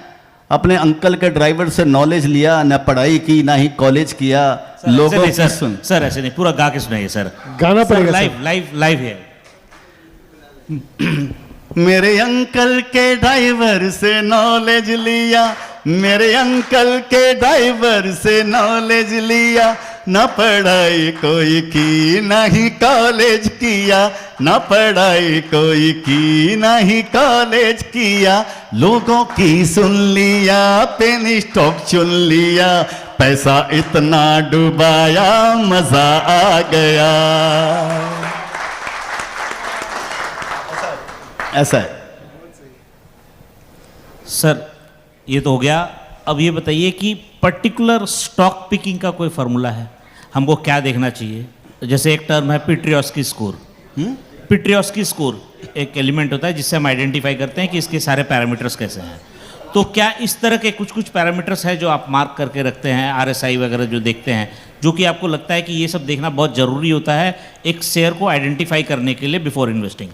अपने अंकल के ड्राइवर से नॉलेज लिया, ना पढ़ाई की ना ही कॉलेज किया, लोगों की सुन। सर ऐसे नहीं, पूरा गा के सुनाइए सर, गाना पड़ेगा लाइव लाइव लाइव है। मेरे अंकल के ड्राइवर से नॉलेज लिया, मेरे अंकल के ड्राइवर से नॉलेज लिया, न पढ़ाई कोई की ना ही कॉलेज किया, न पढ़ाई कोई की ना ही कॉलेज किया, लोगों की सुन लिया, पेन स्टॉक चुन लिया, पैसा इतना डुबाया मजा आ गया। ऐसा है सर, ये तो हो गया। अब ये बताइए कि पर्टिकुलर स्टॉक पिकिंग का कोई फार्मूला है? हमको क्या देखना चाहिए? जैसे एक टर्म है पिट्रियोस्की स्कोर। पिट्रियोस्की स्कोर एक एलिमेंट होता है जिससे हम आइडेंटिफाई करते हैं कि इसके सारे पैरामीटर्स कैसे हैं। तो क्या इस तरह के कुछ कुछ पैरामीटर्स हैं जो आप मार्क करके रखते हैं, RSI वगैरह जो देखते हैं, जो कि आपको लगता है कि ये सब देखना बहुत ज़रूरी होता है एक शेयर को आइडेंटिफाई करने के लिए बिफोर इन्वेस्टिंग?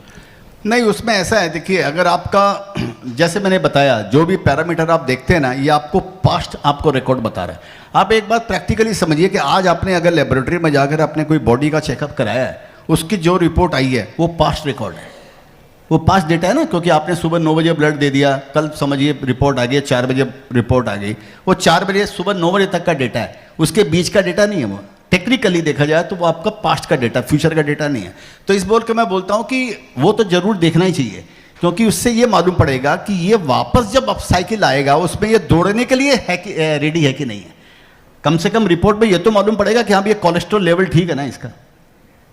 नहीं, उसमें ऐसा है, देखिए, अगर आपका जैसे मैंने बताया जो भी पैरामीटर आप देखते हैं ना, ये आपको पास्ट आपको रिकॉर्ड बता रहा है। आप एक बात प्रैक्टिकली समझिए कि आज आपने अगर लेबोरेटरी में जाकर अपने कोई बॉडी का चेकअप कराया है, उसकी जो रिपोर्ट आई है वो पास्ट रिकॉर्ड है, वो पास्ट डेटा है ना। क्योंकि आपने सुबह 9 बजे ब्लड दे दिया, कल समझिए रिपोर्ट आ गई, 4 बजे रिपोर्ट आ गई, वो 4 बजे सुबह 9 बजे तक का डेटा है, उसके बीच का डेटा नहीं है। वो टेक्निकली देखा जाए तो वो आपका पास्ट का डेटा, फ्यूचर का डेटा नहीं है। तो इस बोल के मैं बोलता हूँ कि वो तो जरूर देखना ही चाहिए, क्योंकि उससे ये मालूम पड़ेगा कि ये वापस जब अप साइकिल आएगा उसमें ये दौड़ने के लिए है कि रेडी है कि नहीं है। कम से कम रिपोर्ट में ये तो मालूम पड़ेगा कि हाँ भैया कोलेस्ट्रॉल लेवल ठीक है ना इसका,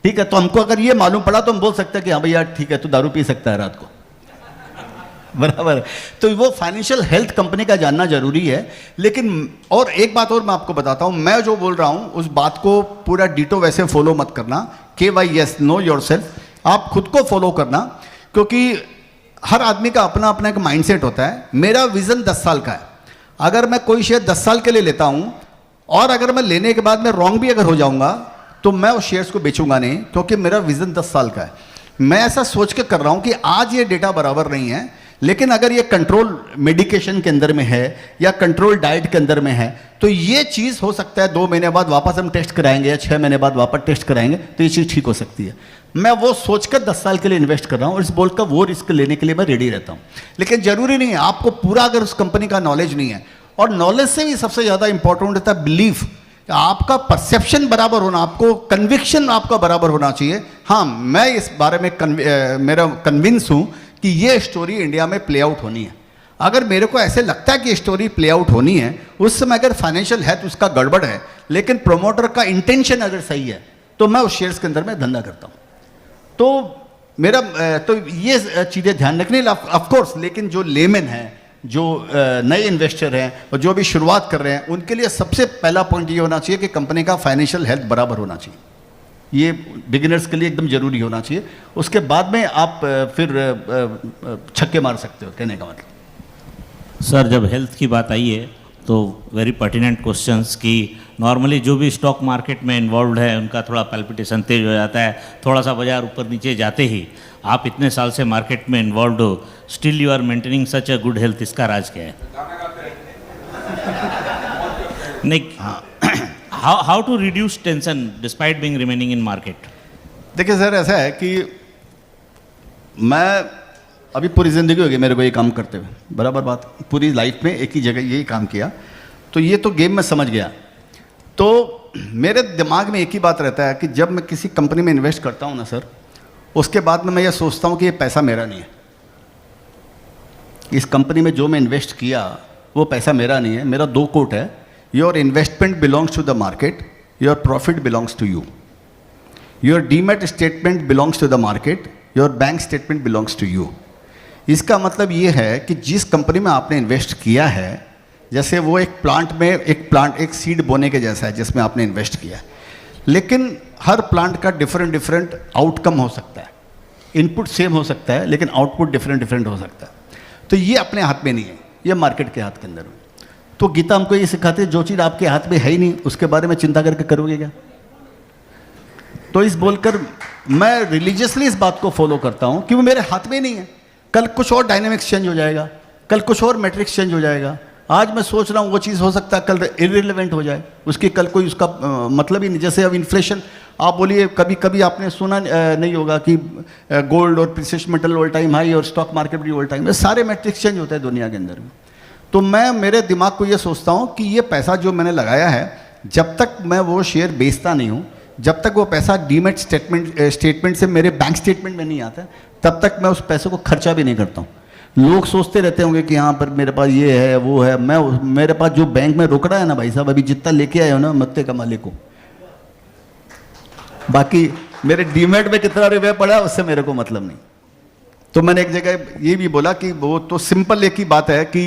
ठीक है। तो हमको अगर ये मालूम पड़ा तो हम बोल सकते हैं कि हाँ भैया ठीक है, तो दारू पी सकता है रात को, बराबर। तो वो फाइनेंशियल हेल्थ कंपनी का जानना जरूरी है। लेकिन और एक बात और मैं आपको बताता हूं, मैं जो बोल रहा हूं उस बात को पूरा डिटो वैसे फॉलो मत करना। KYS, नो योरसेल्फ, आप खुद को फॉलो करना, क्योंकि हर आदमी का अपना अपना एक माइंडसेट होता है। मेरा विजन 10 साल का है। अगर मैं कोई शेयर 10 साल के लिए लेता हूं और अगर मैं लेने के बाद मैं रॉन्ग भी अगर हो जाऊंगा तो मैं उस शेयर्स को बेचूंगा नहीं, क्योंकि मेरा विजन 10 साल का है। मैं ऐसा सोच के कर रहा हूं कि आज ये डेटा बराबर नहीं है, लेकिन अगर ये कंट्रोल मेडिकेशन के अंदर में है या कंट्रोल डाइट के अंदर में है तो ये चीज़ हो सकता है 2 महीने बाद वापस हम टेस्ट कराएंगे या 6 महीने बाद वापस टेस्ट कराएंगे तो ये चीज़ ठीक हो सकती है। मैं वो सोचकर 10 साल के लिए इन्वेस्ट कर रहा हूँ और इस बोल का वो रिस्क लेने के लिए मैं रेडी रहता हूँ। लेकिन जरूरी नहीं है, आपको पूरा अगर उस कंपनी का नॉलेज नहीं है, और नॉलेज से भी सबसे ज़्यादा इंपॉर्टेंट होता है बिलीफ, आपका परसेप्शन बराबर होना, आपको कन्विक्शन आपका बराबर होना चाहिए। हाँ, मैं इस बारे में मेरा कन्विंस हूँ कि ये स्टोरी इंडिया में प्ले आउट होनी है। अगर मेरे को ऐसे लगता है कि स्टोरी प्ले आउट होनी है, उस समय अगर फाइनेंशियल हेल्थ उसका गड़बड़ है लेकिन प्रोमोटर का इंटेंशन अगर सही है तो मैं उस शेयर्स के अंदर में धंधा करता हूँ। तो मेरा तो ये चीज़ें ध्यान रखनी ऑफकोर्स। लेकिन जो लेमैन है, जो नए इन्वेस्टर हैं और जो भी शुरुआत कर रहे हैं, उनके लिए सबसे पहला पॉइंट ये होना चाहिए कि कंपनी का फाइनेंशियल हेल्थ बराबर होना चाहिए। ये बिगिनर्स के लिए एकदम जरूरी होना चाहिए। उसके बाद में आप फिर छक्के मार सकते हो, कहने का मतलब। सर, जब हेल्थ की बात आई है तो वेरी पर्टिनेंट क्वेश्चंस कि नॉर्मली जो भी स्टॉक मार्केट में इन्वॉल्व है उनका थोड़ा पैल्पिटेशन तेज हो जाता है, थोड़ा सा बाजार ऊपर नीचे जाते ही। आप इतने साल से मार्केट में इन्वॉल्व हो, still you are maintaining such a good health, इसका राज क्या है? नहीं, how to reduce tension despite being remaining in market? देखिए सर, ऐसा है कि मैं अभी पूरी ज़िंदगी हो गई मेरे को ये काम करते हुए, बराबर बात, पूरी लाइफ में एक ही जगह यही काम किया, तो ये तो गेम में समझ गया। तो मेरे दिमाग में एक ही बात रहता है कि जब मैं किसी कंपनी में इन्वेस्ट करता हूँ ना सर, उसके बाद में मैं ये सोचता हूँ कि ये पैसा मेरा नहीं है। इस कंपनी में जो मैं इन्वेस्ट किया वो पैसा मेरा नहीं है। मेरा 2 कोट है, your investment belongs to the market, your profit belongs to you. Your demat statement belongs to the market, your bank statement belongs to you. इसका मतलब ये है कि जिस कंपनी में आपने इन्वेस्ट किया है, जैसे वो एक प्लांट में एक सीड बोने के जैसा है जिसमें आपने इन्वेस्ट किया है, लेकिन हर प्लांट का डिफरेंट आउटकम हो सकता है। इनपुट सेम हो सकता है लेकिन आउटपुट डिफरेंट हो सकता है। तो ये अपने हाथ में नहीं है, ये मार्केट के हाथ के अंदर है। तो गीता हमको ये सिखाती है, जो चीज़ आपके हाथ में है ही नहीं उसके बारे में चिंता करके करोगे क्या? तो इस बोलकर मैं रिलीजियसली इस बात को फॉलो करता हूँ कि वो मेरे हाथ में नहीं है। कल कुछ और डायनेमिक्स चेंज हो जाएगा, कल कुछ और मैट्रिक्स चेंज हो जाएगा। आज मैं सोच रहा हूँ वो चीज़ हो सकता है कल इररिलेवेंट हो जाए, उसकी कल कोई उसका मतलब ही नहीं। जैसे अब इन्फ्लेशन, आप बोलिए, कभी कभी आपने सुना नहीं होगा कि गोल्ड और precious metal all time high और स्टॉक मार्केट भी ऑल टाइम, ये सारे मैट्रिक्स चेंज होते हैं दुनिया के अंदर में। तो मैं मेरे दिमाग को ये सोचता हूँ कि ये पैसा जो मैंने लगाया है, जब तक मैं वो शेयर बेचता नहीं हूँ, जब तक वो पैसा डीमैट स्टेटमेंट से मेरे बैंक स्टेटमेंट में नहीं आता, तब तक मैं उस पैसे को खर्चा भी नहीं करता हूँ। लोग सोचते रहते होंगे कि यहाँ पर मेरे पास ये है वो है, मेरे पास जो बैंक में रोकड़ा है ना भाई साहब, अभी जितना लेके आए हो ना मत्ते का मालिक को, बाकी मेरे डीमेट में कितना रुपया पड़ा है उससे मेरे को मतलब नहीं। तो मैंने एक जगह ये भी बोला कि वो तो सिंपल एक ही बात है कि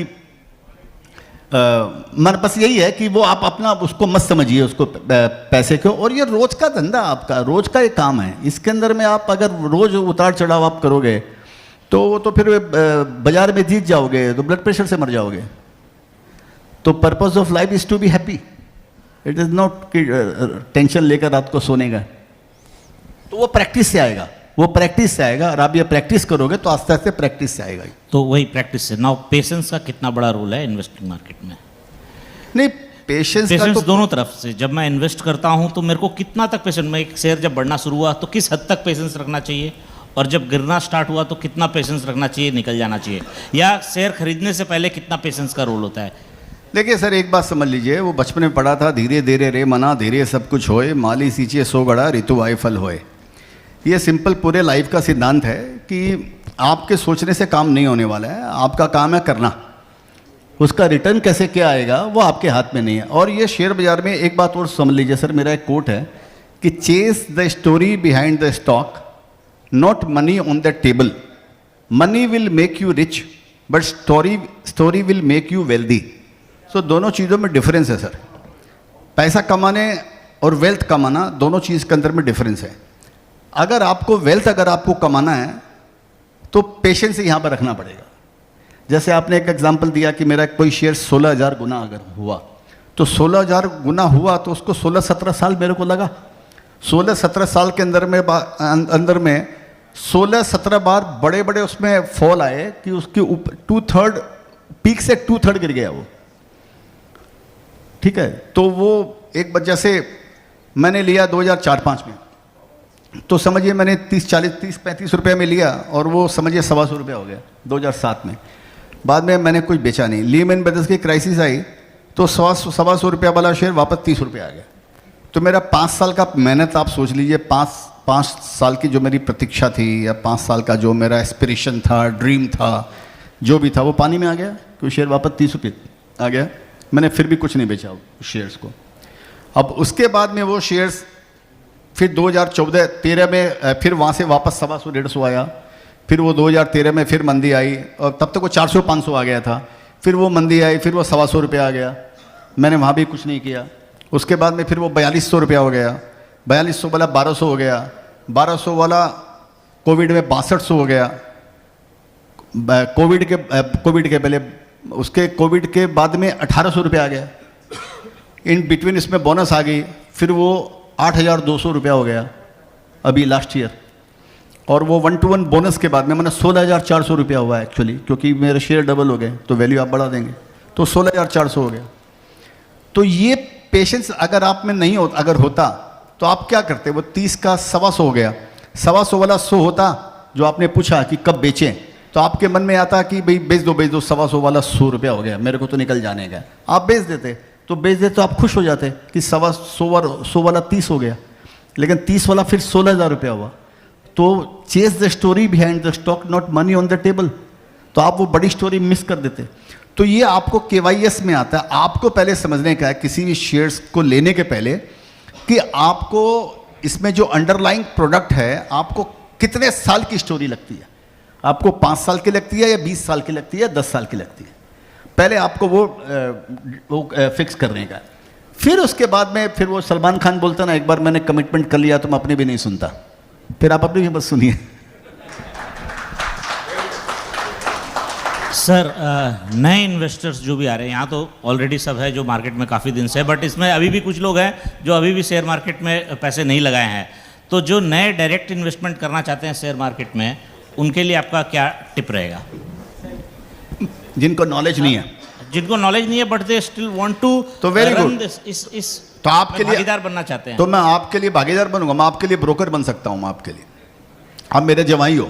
मेरे पास यही है कि वो आप अपना उसको मत समझिए उसको पैसे को, और ये रोज का धंधा आपका, रोज का एक काम है। इसके अंदर में आप अगर रोज उतार चढ़ाव आप करोगे तो फिर बाजार में जीत जाओगे तो ब्लड प्रेशर से मर जाओगे। तो purpose of life is to be happy, it is not tension लेकर रात को सोने का। तो वो प्रैक्टिस से आएगा, वो प्रैक्टिस से आएगा, और आप ये प्रैक्टिस करोगे तो आस्ते आस्ते प्रैक्टिस से आएगा। तो वही प्रैक्टिस से। नाउ पेशेंस का कितना बड़ा रोल है इन्वेस्टिंग मार्केट में? नहीं, पेशेंस पेशेंस दोनों तरफ से। जब मैं इन्वेस्ट करता हूं तो मेरे को कितना तक पेशेंस, मैं एक शेयर जब बढ़ना शुरू हुआ तो किस हद तक पेशेंस रखना चाहिए, और जब गिरना स्टार्ट हुआ तो कितना पेशेंस रखना चाहिए, निकल जाना चाहिए, या शेयर खरीदने से पहले कितना पेशेंस का रोल होता है? देखिए सर, एक बात समझ लीजिए, वो बचपन में पढ़ा था, धीरे धीरे रे मना धीरे सब कुछ होए, माली सींचे सो गड़ा ऋतु आए फल होए। ये सिंपल पूरे लाइफ का सिद्धांत है कि आपके सोचने से काम नहीं होने वाला है, आपका काम है करना, उसका रिटर्न कैसे क्या आएगा वो आपके हाथ में नहीं है। और ये शेयर बाजार में एक बात और समझ लीजिए सर, मेरा एक कोट है कि chase the story behind the stock, not money on the table. Money will make you rich but story will make you wealthy. So दोनों चीज़ों में डिफरेंस है सर। पैसा कमाने और वेल्थ कमाना दोनों चीज़ के अंदर में डिफरेंस है। अगर आपको वेल्थ अगर आपको कमाना है तो पेशेंस यहाँ पर रखना पड़ेगा। जैसे आपने एक एग्जांपल दिया कि मेरा कोई शेयर 16,000 गुना अगर हुआ, तो 16,000 गुना हुआ तो उसको 16-17 साल मेरे को लगा। 16-17 साल के अंदर में 16-17 बार बड़े बड़े उसमें फॉल आए कि उसके ऊपर 2/3 पीक से 2/3 गिर गया वो। ठीक है, तो वो एक वजह से मैंने लिया 2004-5 में, तो समझिए मैंने 30-35 रुपये में लिया और वो समझिए 125 रुपया हो गया 2007 में। बाद में मैंने कुछ बेचा नहीं। लीमैन ब्रदर्स की क्राइसिस आई तो 125 रुपया वाला शेयर वापस 30 रुपये आ गया। तो मेरा 5 साल का मेहनत आप सोच लीजिए, 5 साल की जो मेरी प्रतीक्षा थी या 5 साल का जो मेरा एस्पिरेशन था, ड्रीम था, जो भी था वो पानी में आ गया, क्योंकि शेयर वापस 30 रुपये आ गया। मैंने फिर भी कुछ नहीं बेचा उस शेयर्स को। अब उसके बाद में वो शेयर्स फिर 2014-13 में फिर वहाँ से वापस 125-150 आया। फिर वो 2013 में फिर मंदी आई और तब तक वो 400-500 आ गया था। फिर वो मंदी आई, फिर वो 125 रुपये आ गया, मैंने वहाँ भी कुछ नहीं किया। उसके बाद में फिर वो 4200 रुपया हो गया, 4200 वाला 1200 हो गया, 1200 वाला कोविड में 6200 हो गया। कोविड के पहले उसके कोविड के बाद में 1800 रुपया आ गया। इन बिटवीन इसमें बोनस आ गई, फिर वो 8,200 रुपया हो गया अभी लास्ट ईयर। और वो 1-to-1 बोनस के बाद में मैंने 16,400 रुपया हुआ है एक्चुअली, क्योंकि मेरे शेयर डबल हो गए तो वैल्यू आप बढ़ा देंगे, तो 16,400 हो गया। तो ये पेशेंस अगर आप में नहीं होता, अगर होता तो आप क्या करते? वो 30 का 125 हो गया, 125 वाला 100 होता जो आपने पूछा कि कब बेचें, तो आपके मन में आता कि भाई बेच दो 125 वाला 100 रुपया हो गया, मेरे को तो निकल जाने का। आप बेच देते तो आप खुश हो जाते कि 100 वाला 30 हो गया, लेकिन 30 वाला फिर 16,000 रुपया हुआ। तो chess the story behind the stock, not money on the table. तो आप वो बड़ी स्टोरी मिस कर देते। तो ये आपको KYS में आता है। आपको पहले समझने का है किसी भी शेयर्स को लेने के पहले कि आपको इसमें जो अंडरलाइंग प्रोडक्ट है आपको कितने साल की स्टोरी लगती है। आपको 5 साल की लगती है या 20 साल की लगती है या 10 साल की लगती है, पहले आपको वो फिक्स करने का। फिर उसके बाद में फिर वो सलमान खान बोलता ना, एक बार मैंने कमिटमेंट कर लिया तो मैं अपनी भी नहीं सुनता, फिर आप अपनी भी बस सुनिए। सर, नए इन्वेस्टर्स जो भी आ रहे हैं, यहाँ तो ऑलरेडी सब है जो मार्केट में काफ़ी दिन से है, बट इसमें अभी भी कुछ लोग हैं जो अभी भी शेयर मार्केट में पैसे नहीं लगाए हैं। तो जो नए डायरेक्ट इन्वेस्टमेंट करना चाहते हैं शेयर मार्केट में, उनके लिए आपका क्या टिप रहेगा? जिनको नॉलेज नहीं है, जिनको नॉलेज नहीं है but they still want to, तो वेरी गुड, इस तो आपके लिए भागीदार बनना चाहते हैं। तो मैं आपके लिए भागीदार बनूंगा, मैं आपके लिए ब्रोकर बन सकता हूं। मैं आपके लिए, आप मेरे जवाई हो।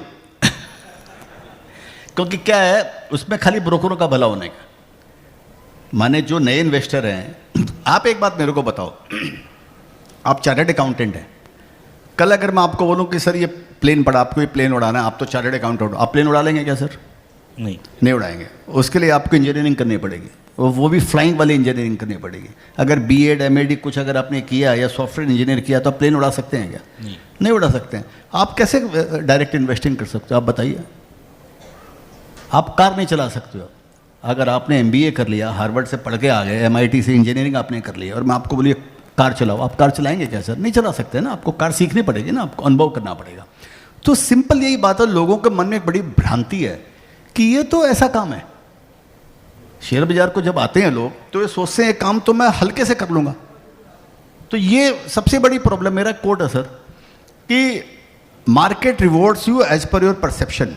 क्योंकि क्या है उसमें खाली ब्रोकरों का भला होने का, माने जो नए इन्वेस्टर हैं। आप एक बात मेरे को बताओ, आप चार्टर्ड अकाउंटेंट हैं, कल अगर मैं आपको बोलूं कि सर ये प्लेन पड़ा, आपको ये प्लेन उड़ाना है, आप तो चार्टर्ड अकाउंटेंट हो, आप प्लेन उड़ा लेंगे क्या सर? नहीं उड़ाएंगे। उसके लिए आपको इंजीनियरिंग करनी पड़ेगी, वो भी फ्लाइंग वाली इंजीनियरिंग करनी पड़ेगी। अगर बीएड एमएडी कुछ अगर आपने किया या सॉफ्टवेयर इंजीनियर किया तो आप प्लेन उड़ा सकते हैं क्या? नहीं उड़ा सकते हैं। आप कैसे डायरेक्ट इन्वेस्टिंग कर सकते हो आप बताइए? आप कार नहीं चला सकते हो। अगर आपने एमबीए कर लिया, हार्वर्ड से पढ़ के आ गए, एमआईटी से इंजीनियरिंग आपने कर लिया, और मैं आपको बोलिए कार चलाओ, आप कार चलाएंगे क्या सर? नहीं चला सकते ना, आपको कार सीखनी पड़ेगी ना, आपको अनुभव करना पड़ेगा। तो सिंपल यही बात है, लोगों के मन में एक बड़ी भ्रांति है कि ये तो ऐसा काम है। शेयर बाजार को जब आते हैं लोग तो ये सोचते हैं काम तो मैं हल्के से कर लूँगा। तो ये सबसे बड़ी प्रॉब्लम, मेरा कोट है सर कि market rewards you as per your perception.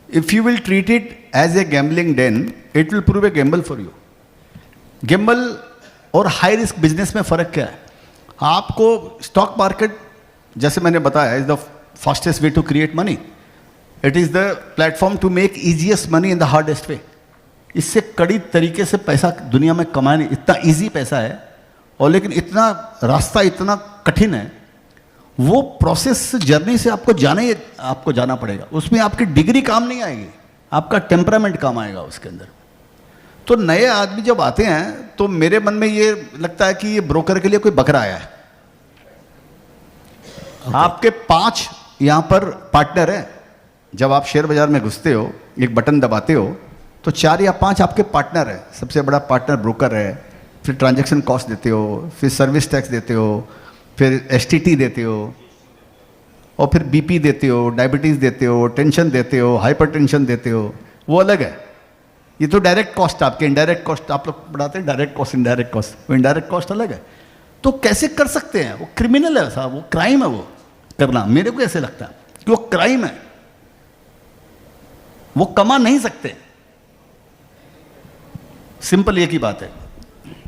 If you will treat it as a gambling then it will prove a gamble for you. Gamble और हाई रिस्क बिजनेस में फ़र्क क्या है? आपको स्टॉक मार्केट, जैसे मैंने बताया, is the fastest way to create money. It is the platform to make easiest money in the hardest way. इससे कड़ी तरीके से पैसा दुनिया में कमाने, इतना इजी पैसा है, और लेकिन इतना रास्ता इतना कठिन है। वो प्रोसेस जर्नी से आपको जाना पड़ेगा। उसमें आपकी डिग्री काम नहीं आएगी, आपका टेम्परामेंट काम आएगा उसके अंदर। तो नए आदमी जब आते हैं तो मेरे मन में ये लगता है कि ये ब्रोकर के लिए कोई बकरा आया है। आपके 5 यहाँ पर पार्टनर हैं। जब आप शेयर बाजार में घुसते हो, एक बटन दबाते हो तो 4 या 5 आपके पार्टनर है। सबसे बड़ा पार्टनर ब्रोकर है, फिर ट्रांजैक्शन कॉस्ट देते हो, फिर सर्विस टैक्स देते हो, फिर एसटीटी देते हो, और फिर बीपी देते हो, डायबिटीज़ देते हो, टेंशन देते हो, हाइपरटेंशन देते हो। वो अलग है। ये तो डायरेक्ट कॉस्ट आपके। इनडायरेक्ट कॉस्ट आप लोग पढ़ाते हैं, डायरेक्ट कॉस्ट इनडायरेक्ट कॉस्ट, वो इनडायरेक्ट कॉस्ट अलग है। तो कैसे कर सकते हैं? वो क्रिमिनल है साहब, वो क्राइम है। वो करना मेरे को ऐसे लगता है कि वो क्राइम है, वो कमा नहीं सकते। सिंपल एक ही बात है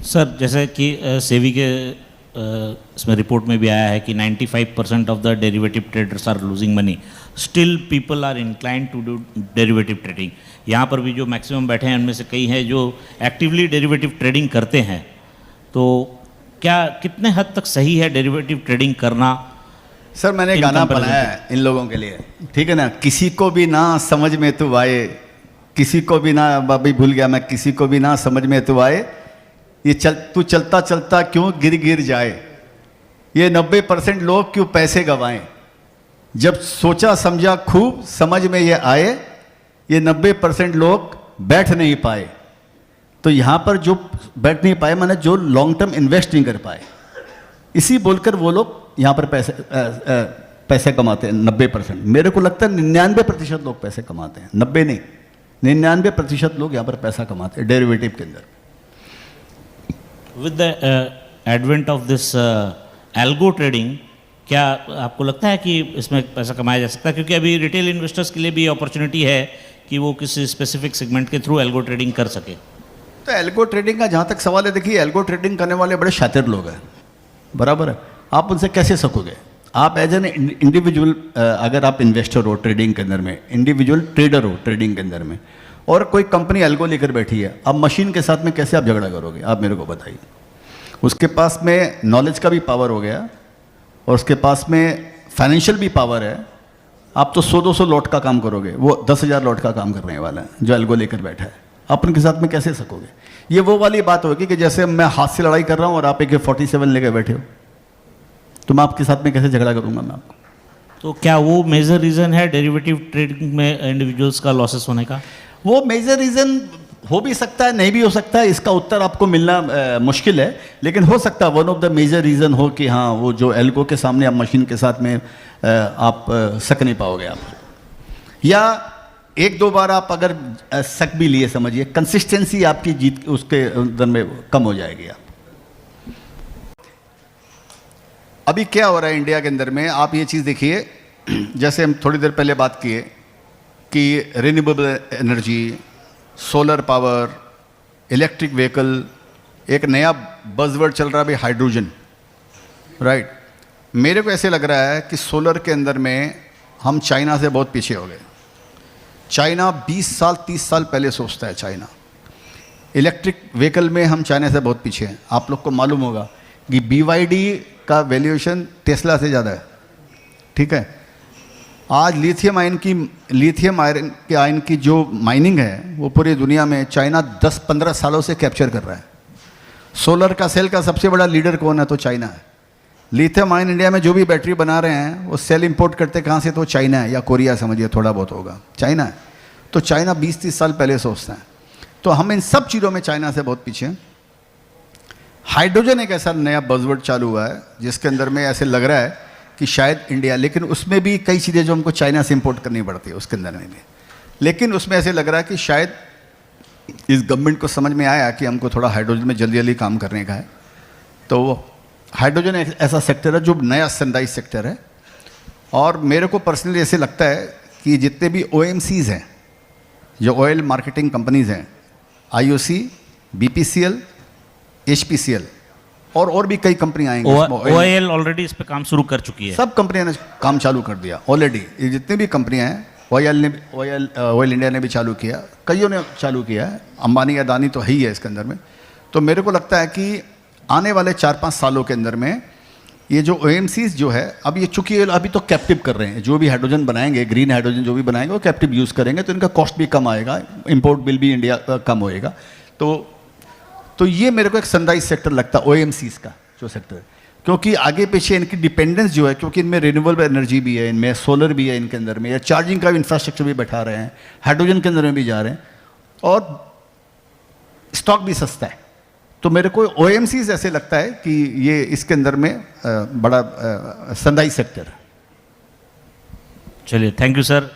सर। जैसे कि सेबी के इसमें रिपोर्ट में भी आया है कि 95% of the derivative traders are losing money, still people are inclined to do derivative trading. यहाँ पर भी जो मैक्सिमम बैठे हैं उनमें से कई हैं जो एक्टिवली डेरिवेटिव ट्रेडिंग करते हैं। तो क्या कितने हद तक सही है डेरिवेटिव ट्रेडिंग करना? सर, मैंने गाना बनाया है इन लोगों के लिए, ठीक है ना? किसी को भी ना समझ में तू आए, किसी को भी ना, अभी भूल गया मैं, किसी को भी ना समझ में तू आए, ये तू चलता चलता क्यों गिर जाए, ये 90% लोग क्यों पैसे गंवाएं, जब सोचा समझा खूब समझ में ये आए, ये 90% लोग बैठ नहीं पाए। तो यहाँ पर जो बैठ नहीं पाए माने जो लॉन्ग टर्म इन्वेस्ट नहीं कर पाए, इसी बोलकर वो लोग यहाँ पर पैसे कमाते हैं 90%। मेरे को लगता है 99% लोग पैसे कमाते हैं, 90 नहीं, 99% लोग यहाँ पर पैसा कमाते हैं डेरिवेटिव के अंदर। With the advent of this algo trading, क्या आपको लगता है कि इसमें पैसा कमाया जा सकता है? क्योंकि अभी रिटेल इन्वेस्टर्स के लिए भी अपॉर्चुनिटी है कि वो किसी स्पेसिफिक सेगमेंट के थ्रू एल्गो ट्रेडिंग कर सके। तो एल्गो ट्रेडिंग का जहाँ तक सवाल है, देखिए एल्गो ट्रेडिंग करने वाले बड़े शातिर लोग हैं, बराबर है। आप उनसे कैसे सकोगे? आप एज एन इंडिविजुअल, अगर आप इन्वेस्टर हो ट्रेडिंग के अंदर में, इंडिविजुअल ट्रेडर हो ट्रेडिंग के अंदर में, और कोई कंपनी एल्गो लेकर बैठी है, अब मशीन के साथ में कैसे आप झगड़ा करोगे? आप मेरे को बताइए। उसके पास में नॉलेज का भी पावर हो गया और उसके पास में फाइनेंशियल भी पावर है। आप तो 100-200 लॉट का काम करोगे, वो 10,000 लॉट का काम करने वाला है जो एल्गो लेकर बैठा है। आप उनके साथ में कैसे सकोगे? ये वो वाली बात होगी कि जैसे मैं हाथ से लड़ाई कर रहा हूँ और आप AK-47 लेकर बैठे हो, तो मैं आपके साथ में कैसे झगड़ा करूँगा मैं आपको? तो क्या वो मेजर रीज़न है डेरिवेटिव ट्रेडिंग में इंडिविजुअल्स का लॉसेस होने का? वो मेजर रीज़न हो भी सकता है, नहीं भी हो सकता है, इसका उत्तर आपको मिलना मुश्किल है, लेकिन हो सकता है one of the major reason हो कि हाँ, वो जो एल्गो के सामने आप मशीन के साथ में आप सक नहीं पाओगे आप, या 1-2 बार आप अगर सक भी लिए, समझिए कंसिस्टेंसी आपकी जीत उसके अंदर में कम हो जाएगी। आप अभी क्या हो रहा है इंडिया के अंदर में, आप ये चीज़ देखिए, जैसे हम थोड़ी देर पहले बात किए कि renewable energy, solar power, electric vehicle, एक नया बज़वर्ड चल रहा है भी हाइड्रोजन, राइट। मेरे को ऐसे लग रहा है कि सोलर के अंदर में हम चाइना से बहुत पीछे हो गए। चाइना 20 साल 30 साल पहले सोचता है चाइना। इलेक्ट्रिक व्हीकल में हम चाइना से बहुत पीछे हैं। आप लोग को मालूम होगा कि BYD का वैल्यूएशन टेस्ला से ज़्यादा है, ठीक है। आज लिथियम आयरन के आयन की जो माइनिंग है वो पूरी दुनिया में चाइना 10-15 सालों से कैप्चर कर रहा है। सोलर का सेल का सबसे बड़ा लीडर कौन है? तो चाइना है। लिथियम आयन इंडिया में जो भी बैटरी बना रहे हैं वो सेल इंपोर्ट करते कहाँ से? तो चाइना है, या कोरिया समझिए, थोड़ा बहुत होगा, चाइना है। तो चाइना 20-30 साल पहले सोचता है। तो हम इन सब चीज़ों में चाइना से बहुत पीछे हैं। हाइड्रोजन एक ऐसा नया बज़वर्ड चालू हुआ है जिसके अंदर में ऐसे लग रहा है कि शायद इंडिया, लेकिन उसमें भी कई चीज़ें जो हमको चाइना से इंपोर्ट करनी पड़ती है उसके अंदर में भी, लेकिन उसमें ऐसे लग रहा है कि शायद इस गवर्नमेंट को समझ में आया कि हमको थोड़ा हाइड्रोजन में जल्दी जल्दी काम करने का है। तो हाइड्रोजन एक ऐसा सेक्टर है जो नया सनराइज सेक्टर है। और मेरे को पर्सनली ऐसे लगता है कि जितने भी OMCs हैं, जो ऑयल मार्केटिंग कंपनीज़ हैं, IOC, BPCL, HPCL और भी कई कंपनी आएंगी। OIL ऑलरेडी इस पे काम शुरू कर चुकी है। सब कंपनियों ने काम चालू कर दिया ऑलरेडी। ये जितनी भी कंपनियां हैं, ऑयल इंडिया ने भी चालू किया, कईयों ने चालू किया है, अंबानी अदानी तो है ही है इसके अंदर में। तो मेरे को लगता है कि आने वाले 4-5 सालों के अंदर में ये जो OMCs जो है, अब ये चूंकि अभी तो कैप्टिव कर रहे हैं, जो भी हाइड्रोजन बनाएंगे, ग्रीन हाइड्रोजन जो भी बनाएंगे वो कैप्टिव यूज़ करेंगे, तो इनका कॉस्ट भी कम आएगा, इंपोर्ट बिल भी इंडिया का कम होएगा। तो ये मेरे को एक सनराइज सेक्टर लगता है OMCs का जो सेक्टर है, क्योंकि आगे पीछे इनकी डिपेंडेंस जो है, क्योंकि इनमें रिन्यूएबल एनर्जी भी है, इनमें सोलर भी है इनके अंदर में, या चार्जिंग का भी इंफ्रास्ट्रक्चर भी बैठा रहे हैं, हाइड्रोजन के अंदर में भी जा रहे हैं, और स्टॉक भी सस्ता है। तो मेरे को OMCs ऐसे लगता है कि ये इसके अंदर में बड़ा सनराइज सेक्टर है। चलिए, थैंक यू सर।